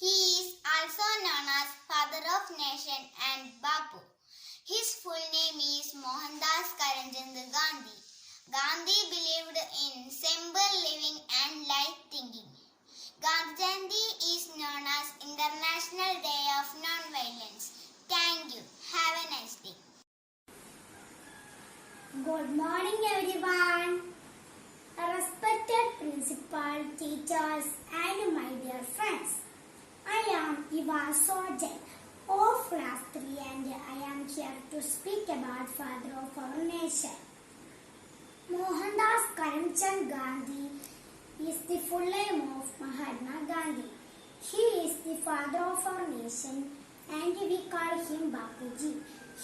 He is also known as Father of Nation and Bapu. His full name is Mohandas Karamchand Gandhi. Gandhi believed in simple living and light thinking. Gandhi Jayanti is known as International Day of Non-Violence. Thank you. Have a nice day. Good morning, everyone. Respected principal, teachers, and my dear friends. I am Eva Sojan of class 3 and I am here to speak about father of our nation. Mohandas Karamchand Gandhi is the full name of Mahatma Gandhi. He is the father of our nation and we call him Bapuji.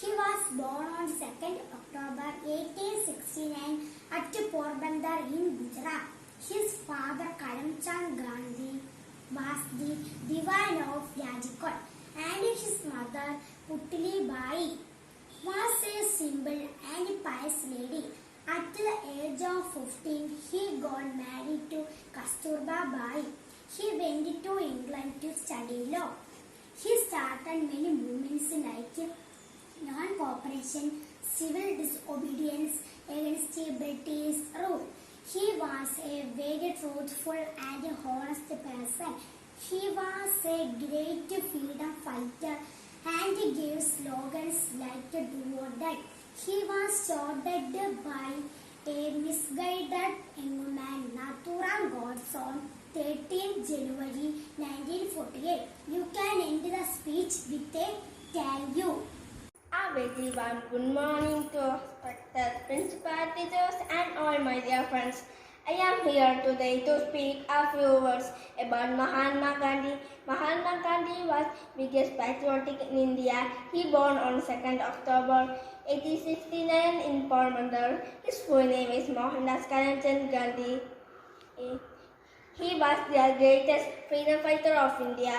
He was born on 2nd October 1869 at Porbandar in Gujarat. His father Karamchand Gandhi was the Diwan of Rajkot and his mother Putli Bai was a simple and pious lady. At the age of 15, he got married to Kasturba Bai. He went to England to study law. He started many movements like non-cooperation, civil disobedience against British rule. He was a very truthful and honest person. He was a great freedom fighter and gave slogans like "Do or Die." He was shot dead by a misguided young man, Nathuram Godse, on 13 January 1948. You can end the speech with a "Thank you." Everyone, good morning to respected principal, teachers, and all my dear friends. I am here today to speak a few words about Mahatma Gandhi. Mahatma Gandhi was biggest patriotic in India. He born on 2nd October 1869 in Porbandar. His full name is Mohandas Karamchand Gandhi. He was the greatest freedom fighter of India.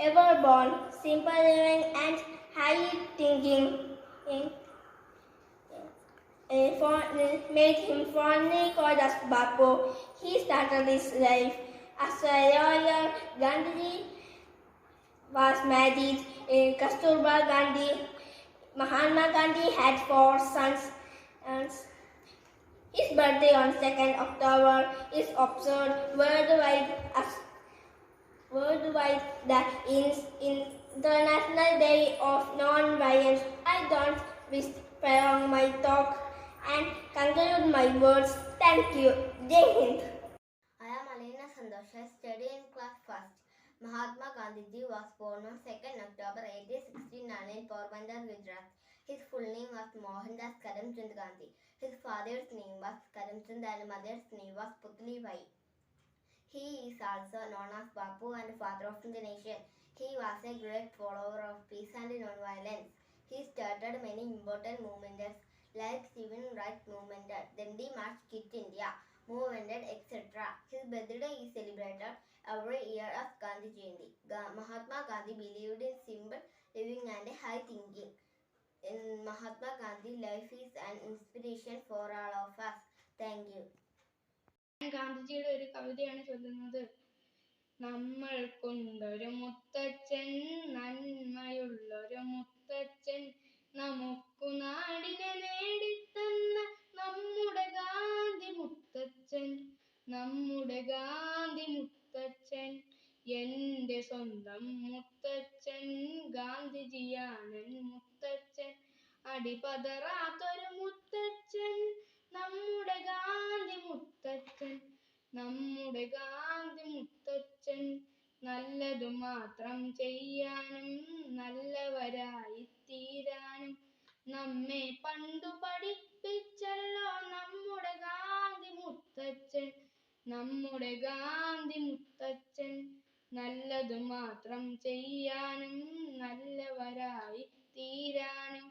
Ever born, simple living and high thinking made him fondly called as Bapu. He started his life as a lawyer. Gandhi was married to Kasturba Gandhi. Mahatma Gandhi had 4 sons. His birthday on 2nd October is observed worldwide the International Day of Non-Violence. I don't wish prolong my talk and conclude my words. Thank you. Jai Hind. I am Alina Sandosha, studying in class 1st. Mahatma Gandhi was born on 2nd October 1869 in Porbandar, Gujarat. His full name was Mohandas Karamchand Gandhi. His father's name was Karamchand and mother's name was Putli Bai. He is also known as Bapu and father of the nation. He was a great follower of peace and non-violence. He started many important movements like Civil Rights Movement, Dandi March, Quit India Movement, etc. His birthday is celebrated every year as Gandhi Jayanti. Mahatma Gandhi believed in simple living and high thinking. In Mahatma Gandhi, life is an inspiration for all of us. Thank you. ഗാന്ധിജിയുടെ ഒരു കവിതയാണ് ചൊല്ലുന്നത്. നമ്മൾ കൊണ്ടൊരു മുത്തച്ഛൻ, നന്മയുള്ളൊരു മുത്തച്ഛൻ, നമുക്കു നാടിനെ നേടിത്തന്ന നമ്മുടെ ഗാന്ധി മുത്തച്ഛൻ, നമ്മുടെ ഗാന്ധി മുത്തച്ഛൻ, എന്റെ സ്വന്തം മുത്തച്ഛൻ, ഗാന്ധിജിയാണൻ മുത്തച്ഛൻ, അടിപതറാത്തൊരു മുത്തച്ഛൻ, നമ്മുടെ ഗാന്ധി മുത്തച്ഛൻ, നമ്മുടെ ഗാന്ധി മുത്തച്ഛൻ, നല്ലതു മാത്രം ചെയ്യാനും നല്ലവരായി തീരാനും നമ്മെ പണ്ടു പഠിപ്പിച്ചല്ലോ നമ്മുടെ ഗാന്ധി മുത്തച്ഛൻ, നമ്മുടെ ഗാന്ധി മുത്തച്ഛൻ, നല്ലതു മാത്രം ചെയ്യാനും നല്ലവരായി തീരാനും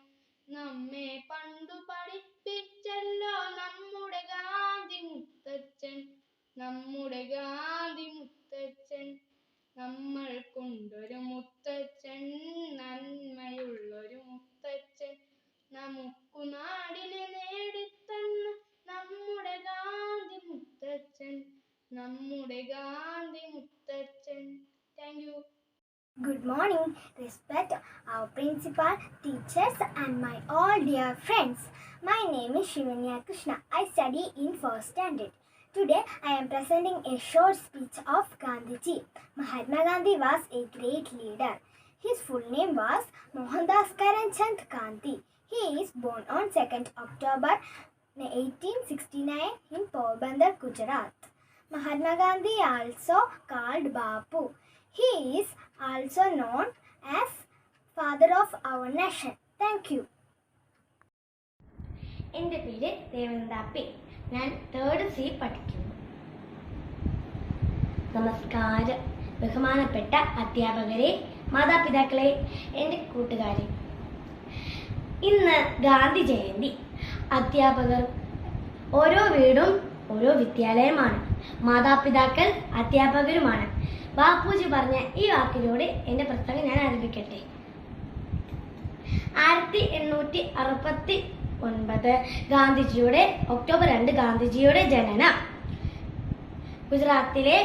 നമ്മെ പണ്ടു പഠിപ്പിച്ചല്ലോ നമ്മുടെ ഗാന്ധി മുത്തച്ഛൻ, നമ്മുടെ ഗാന്ധി മുത്തച്ഛൻ. നമ്മൾക്കൊണ്ടൊരു മുത്തച്ഛൻ, നന്മയുള്ളൊരു മുത്തച്ഛൻ, നമുക്കു നാടിനെ നേടിത്തന്ന നമ്മുടെ ഗാന്ധി മുത്തച്ഛൻ, നമ്മുടെ ഗാന്ധി മുത്തച്ഛൻ. Thank you. Good morning, respect our principal, teachers and my all dear friends. My name is Shivanya Krishna. I study in 1st standard. Today I am presenting a short speech of Gandhiji. Mahatma Gandhi was a great leader. His full name was Mohandas Karamchand Gandhi. He is born on 2nd October 1869 in Porbandar, Gujarat. Mahatma Gandhi also called Bapu. He is also known as father of our nation. Thank you. എൻ്റെ പേര് ദേവനന്ദാപ്പി. ഞാൻ 3rd C പഠിക്കുന്നു. നമസ്കാരം. ബഹുമാനപ്പെട്ട അധ്യാപകരെ, മാതാപിതാക്കളെ, എൻ്റെ കൂട്ടുകാരെ, ഇന്ന് ഗാന്ധി ജയന്തി. അധ്യാപകർ ഓരോ വീടും ഓരോ വിദ്യാലയമാണ്. മാതാപിതാക്കൾ അധ്യാപകരുമാണ്. ബാപ്പുജി പറഞ്ഞ ഈ വാക്കിലൂടെ എൻ്റെ പ്രസംഗം ഞാൻ ആരംഭിക്കട്ടെ. 1869 ഗാന്ധിജിയുടെ ഒക്ടോബർ 2 ഗാന്ധിജിയുടെ ജനനം. ഗുജറാത്തിലെ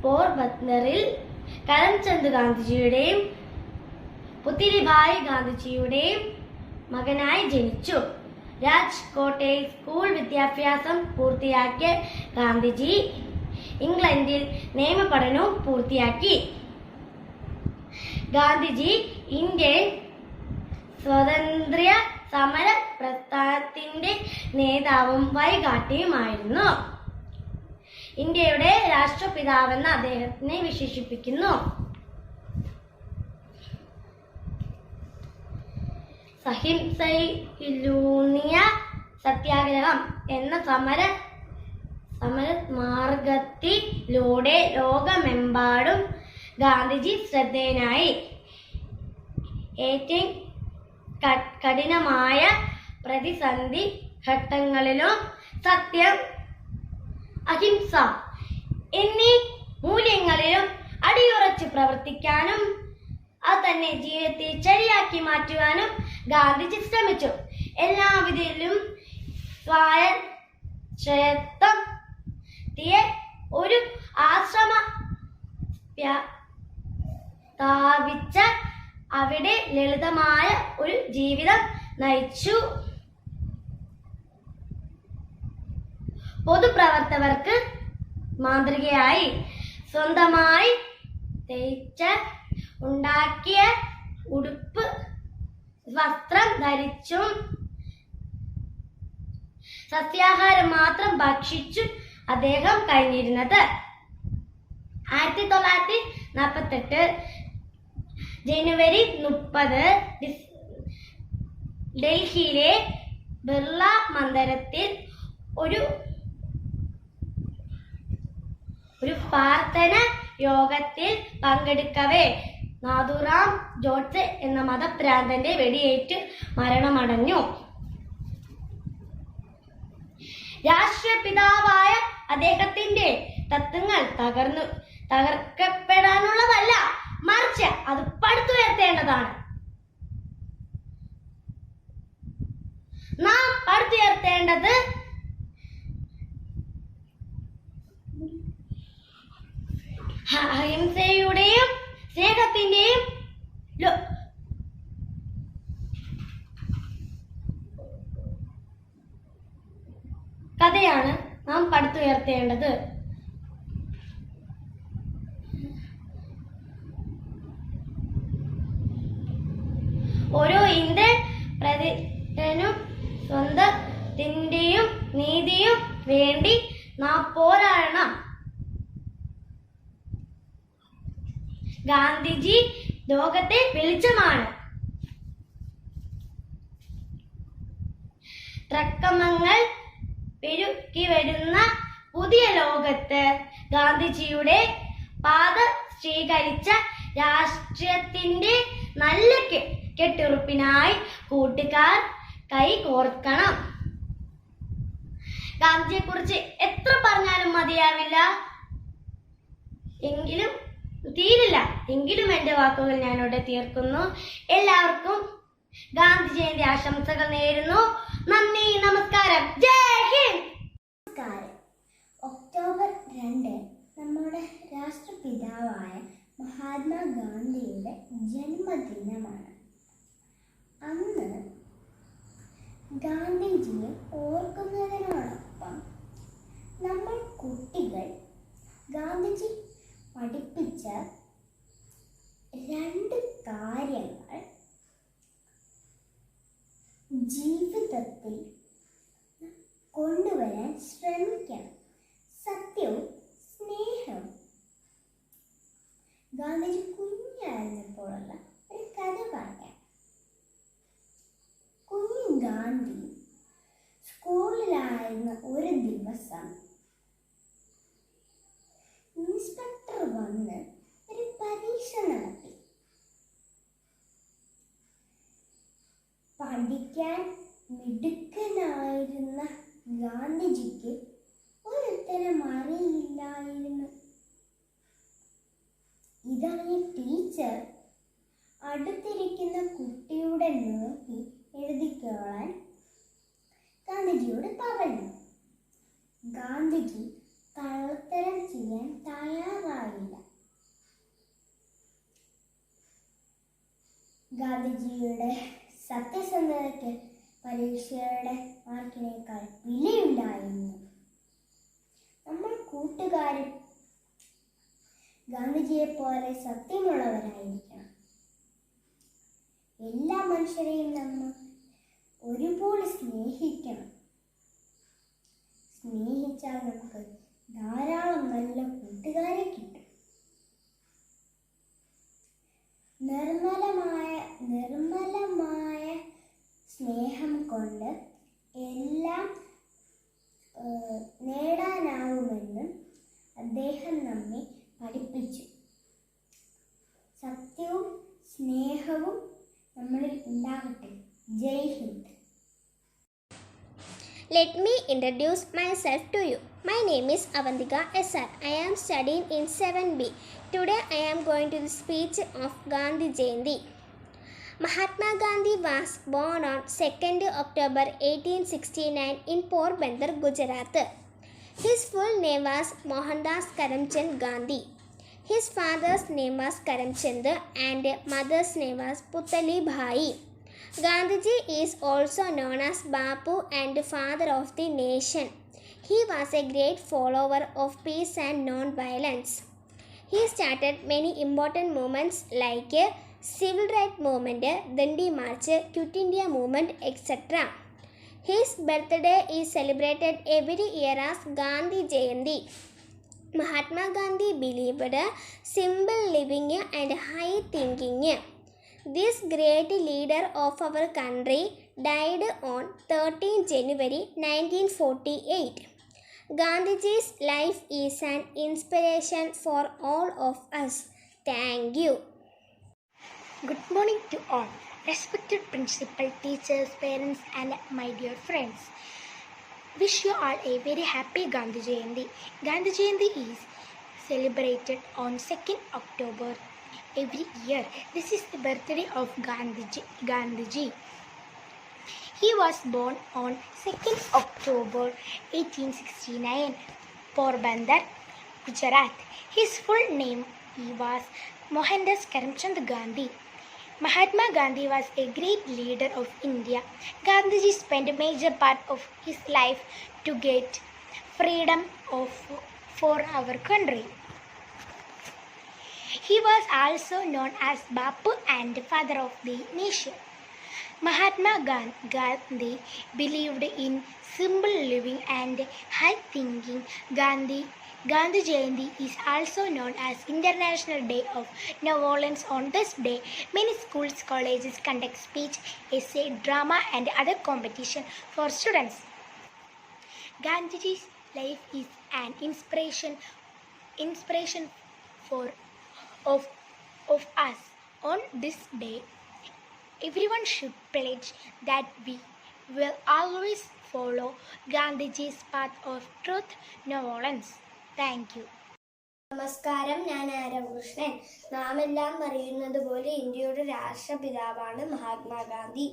പോർബന്ദറിൽ കരംചന്ദ് ഗാന്ധിജിയുടെയും പുത്ലിഭായ് ഗാന്ധിജിയുടെയും മകനായി ജനിച്ചു. രാജ്കോട്ടിൽ സ്കൂൾ വിദ്യാഭ്യാസം പൂർത്തിയാക്കിയ ഗാന്ധിജി ഇംഗ്ലണ്ടിൽ നിയമപഠനവും പൂർത്തിയാക്കി. ഗാന്ധിജി ഇന്ത്യൻ സ്വാതന്ത്ര്യ സമര പ്രസ്ഥാനത്തിന്റെ നേതാവും വഴികാട്ടിയുമായിരുന്നു. ഇന്ത്യയുടെ രാഷ്ട്രപിതാവെന്ന് അദ്ദേഹത്തിനെ വിശേഷിപ്പിക്കുന്നു. അഹിംസയിലൂന്നിയ സത്യാഗ്രഹം എന്ന സമരമാർഗത്തിലൂടെ ലോകമെമ്പാടും ഗാന്ധിജി ശ്രദ്ധേയനായി. ഏറ്റവും കഠിനമായ പ്രതിസന്ധി ഘട്ടങ്ങളിലും സത്യം, അഹിംസ എന്നീ മൂല്യങ്ങളിലും അടിയുറച്ച് പ്രവർത്തിക്കാനും അത് തന്നെ ജീവിതത്തെ ശരിയാക്കി മാറ്റുവാനും ഗാന്ധിജി ശ്രമിച്ചു. എല്ലാവിധത്തിലും സ്വായത്തയെ ഒരു ആശ്രമ സ്ഥാപിച്ച അവിടെ ലളിതമായ ഒരു ജീവിതം നയിച്ചു. പൊതുപ്രവർത്തകർക്ക് മാതൃകയായി സ്വന്തമായി തയ്ച്ച് ഉണ്ടാക്കിയ ഉടുപ്പ് വസ്ത്രം ധരിച്ചും സസ്യാഹാരം മാത്രം ഭക്ഷിച്ചും അദ്ദേഹം കഴിഞ്ഞിരുന്നത്. 1948 ജനുവരി 30 ഡൽഹിയിലെ ബിർള മന്ദിരത്തിൽ ഒരു പ്രാർത്ഥന യോഗത്തിൽ പങ്കെടുക്കവേ നാഥുറാം ഗോഡ്സെ എന്ന മതഭ്രാന്തന്റെ വെടിയേറ്റ് മരണമടഞ്ഞു. രാഷ്ട്രപിതാവായ അദ്ദേഹത്തിന്റെ തത്വങ്ങൾ തകർക്കപ്പെടാനുള്ളതല്ല, മറിച്ച് അത് പടുത്തുയർത്തേണ്ടതാണ്. നാം പടുത്തുയർത്തേണ്ടത് അഹിംസയുടെയും സ്നേഹത്തിന്റെയും കഥയാണ് നാം പടുത്തുയർത്തേണ്ടത്. ഓരോ ഇന്ത്യൻ പ്രതിനും സ്വന്തത്തിന്റെയും നീതിയും വേണ്ടി നാം പോരാടണം. ഗാന്ധിജി ലോകത്തെ വെളിച്ചമാണ്. അക്രമങ്ങൾ പെരുകി വരുന്ന പുതിയ ലോകത്ത് ഗാന്ധിജിയുടെ പാത സ്വീകരിച്ച രാഷ്ട്രീയത്തിന്റെ നല്ല കെട്ടുറപ്പിനായി കൂട്ടുകാർ കൈകോർക്കണം. ഗാന്ധിജിയെ കുറിച്ച് എത്ര പറഞ്ഞാലും മതിയാവില്ല, എങ്കിലും തീരില്ല. എങ്കിലും എൻ്റെ വാക്കുകൾ ഞാനിവിടെ തീർക്കുന്നു. എല്ലാവർക്കും ഗാന്ധി ജയന്തി ആശംസകൾ നേരുന്നു. നന്ദി, നമസ്കാരം, ജയ് ഹിന്ദ്. നമസ്കാരം. ഒക്ടോബർ 2 നമ്മുടെ രാഷ്ട്രപിതാവായ മഹാത്മാഗാന്ധിയുടെ ജന്മദിനമാണ്. അന്ന് ഗാന്ധിജിയെ ഓർക്കുന്നതിനോടൊപ്പം നമ്മൾ കുട്ടികൾ ഗാന്ധിജി പഠിപ്പിച്ച 2 കാര്യങ്ങൾ ജീവിതത്തിൽ കൊണ്ടുവരാൻ ശ്രമിക്കണം. സത്യവും സ്നേഹവും. ഗാന്ധിജി കുഞ്ഞായിരുന്നപ്പോഴുള്ള ഒരു കഥ പറയാം. കുഞ്ഞു ഗാന്ധി സ്കൂളിലായിരുന്ന ഒരു ദിവസം ഇൻസ്പെക്ടർ വന്ന് ഒരു പരീക്ഷ നടത്തി. പഠിക്കാൻ മിടുക്കനായിരുന്ന ഗാന്ധിജിക്ക് ഒരുത്തരം അറിയില്ലായിരുന്നു. ഇതറിഞ്ഞ ടീച്ചർ അടുത്തിരിക്കുന്ന കുട്ടിയുടെ നോക്കി എഴുതിക്കോളാൻ ഗാന്ധിജിയോട് പറഞ്ഞു. ഗാന്ധിജി കള്ളത്തരം ചെയ്യാൻ തയ്യാറായില്ല. ഗാന്ധിജിയുടെ സത്യസന്ധതയ്ക്ക് പരീക്ഷയുടെ മാർക്കിനേക്കാൾ വിലയുണ്ടായിരുന്നു. നമ്മൾ കൂട്ടുകാരും ഗാന്ധിജിയെ പോലെ സത്യമുള്ളവരായിരിക്കണം. എല്ലാ മനുഷ്യരെയും നമ്മൾ ഒരുപോലെ സ്നേഹിക്കണം. സ്നേഹിച്ചാൽ നമുക്ക് ധാരാളം നല്ല കൂട്ടുകാരെ കിട്ടും. നിർമ്മലമായ സ്നേഹം കൊണ്ട് എല്ലാം നേടാനാവുമെന്ന് അദ്ദേഹം നമ്മെ പഠിപ്പിച്ചു. സത്യവും സ്നേഹവും നമ്മളിൽ ഉണ്ടാകട്ടെ. ജയ് Hind. Let me introduce myself to you. My name is Avantika SR. I am studying in 7B. Today I am going to the speech of Gandhi Jayanti. Mahatma Gandhi was born on 2nd October 1869 in Porbandar, Gujarat. His full name was Mohandas Karamchand Gandhi. His father's name was Karamchand and mother's name was Putali Bhai. Gandhiji is also known as Bapu and father of the nation. He was a great follower of peace and non-violence. He started many important movements like Civil Rights Movement, Dandi March, Quit India Movement, etc. His birthday is celebrated every year as Gandhi Jayanti. Mahatma Gandhi believed simple living and high thinking. This great leader of our country died on 13 January 1948. Gandhiji's life is an inspiration for all of us. Thank you. Good morning to all. Respected principal, teachers, parents and my dear friends. Wish you all a very happy Gandhi Jayanti. Gandhi Jayanti is celebrated on 2nd October every year. This is the birthday of Gandhiji. He was born on 2nd October 1869, Porbandar, Gujarat. His full name was Mohandas Karamchand Gandhi. Mahatma Gandhi was a great leader of India. Gandhiji spent a major part of his life to get freedom for our country. He was also known as Bapu and father of the nation. Mahatma Gandhi believed in simple living and high thinking. Gandhi Jayanti is also known as International Day of Benevolence. On this day, many schools, colleges conduct speech, essay, drama and other competition for students. Gandhiji's life is an inspiration of us. On this day, everyone should pledge that we will always follow Gandhiji's path of truth, benevolence. Thank you. നമസ്കാരം, ഞാൻ ആരവകൃഷ്ണൻ. നാം എല്ലാം അറിയുന്നത് പോലെ ഇന്ത്യയുടെ രാഷ്ട്രപിതാവാണ് Mahatma Gandhi.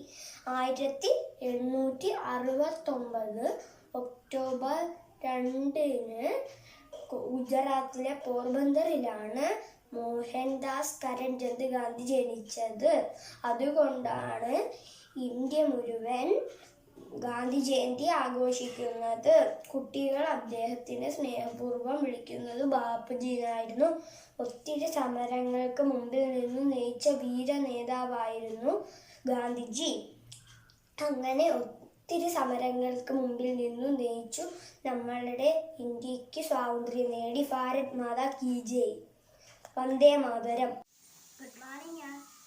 1869 October 2 ഗുജറാത്തിലെ പോർബന്തറിലാണ് മോഹൻദാസ് കരംചന്ദ് ഗാന്ധി ജനിച്ചത്. അതുകൊണ്ടാണ് ഇന്ത്യ മുഴുവൻ ഗാന്ധി ജയന്തി ആഘോഷിക്കുന്നത്. കുട്ടികൾ അദ്ദേഹത്തിന് സ്നേഹപൂർവ്വം വിളിക്കുന്നത് ബാപ്പുജി എന്നായിരുന്നു. ഒത്തിരി സമരങ്ങൾക്ക് മുമ്പിൽ നിന്നും നയിച്ച വീര നേതാവായിരുന്നു ഗാന്ധിജി. അങ്ങനെ ഒത്തിരി സമരങ്ങൾക്ക് മുമ്പിൽ നിന്നും നയിച്ചു നമ്മളുടെ ഇന്ത്യക്ക് സ്വാതന്ത്ര്യം നേടി. ഭാരത് മാതാ കി ജയ്. Vande Mataram. Good morning,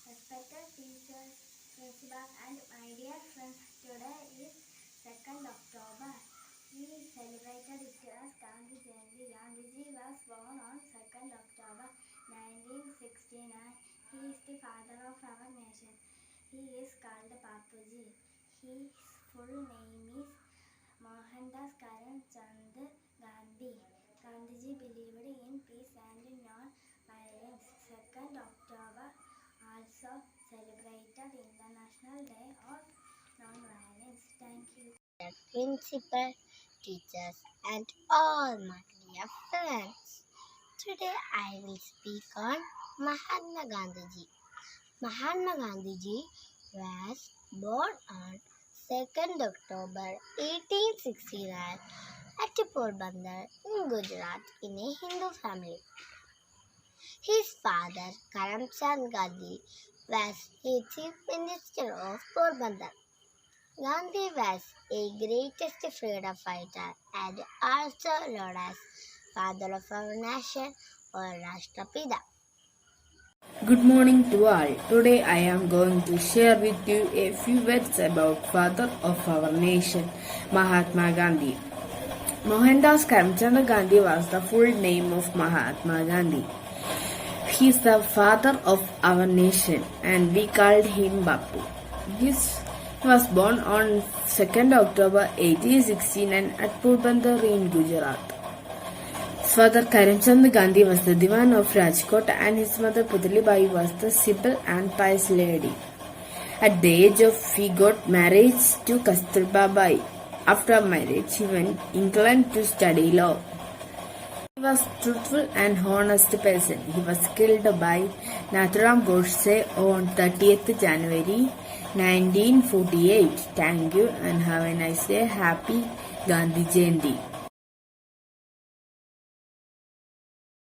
respected teachers, principals and my dear friends. Today is 2nd October. We celebrated it as Gandhi Jayanti. Gandhiji was born on 2nd October 1969. He is the father of our nation. He is called Bapuji. His full name is Mohandas Karamchand Gandhi. Gandhiji believed in peace and non-violence. 2nd October also celebrated International Day of Non-Violence. Thank you. Principal, teachers and all my dear friends. Today I will speak on Mahatma Gandhiji. Mahatma Gandhiji was born on 2nd October 1869 at Porbandar in Gujarat in a Hindu family. His father, Karamchand Gandhi, was a chief minister of Porbandar. Gandhi was a greatest freedom fighter and also known as father of our nation or Rashtrapita. Good morning to all. Today I am going to share with you a few words about father of our nation, Mahatma Gandhi. Mohandas Karamchand Gandhi was the full name of Mahatma Gandhi. He is the father of our nation and we called him Bapu. He was born on 2nd October 1869 at Porbandar in Gujarat. His father Karamchand Gandhi was the Diwan of Rajkot and his mother Putali Bai was the simple and pious lady. At the age of he got married to Kasturba Bai. After marriage he went to England to study law. He was truthful and honest person. He was killed by Nathuram Godse on 30th January 1948. Thank you and have a nice day. Happy Gandhi Jayanti.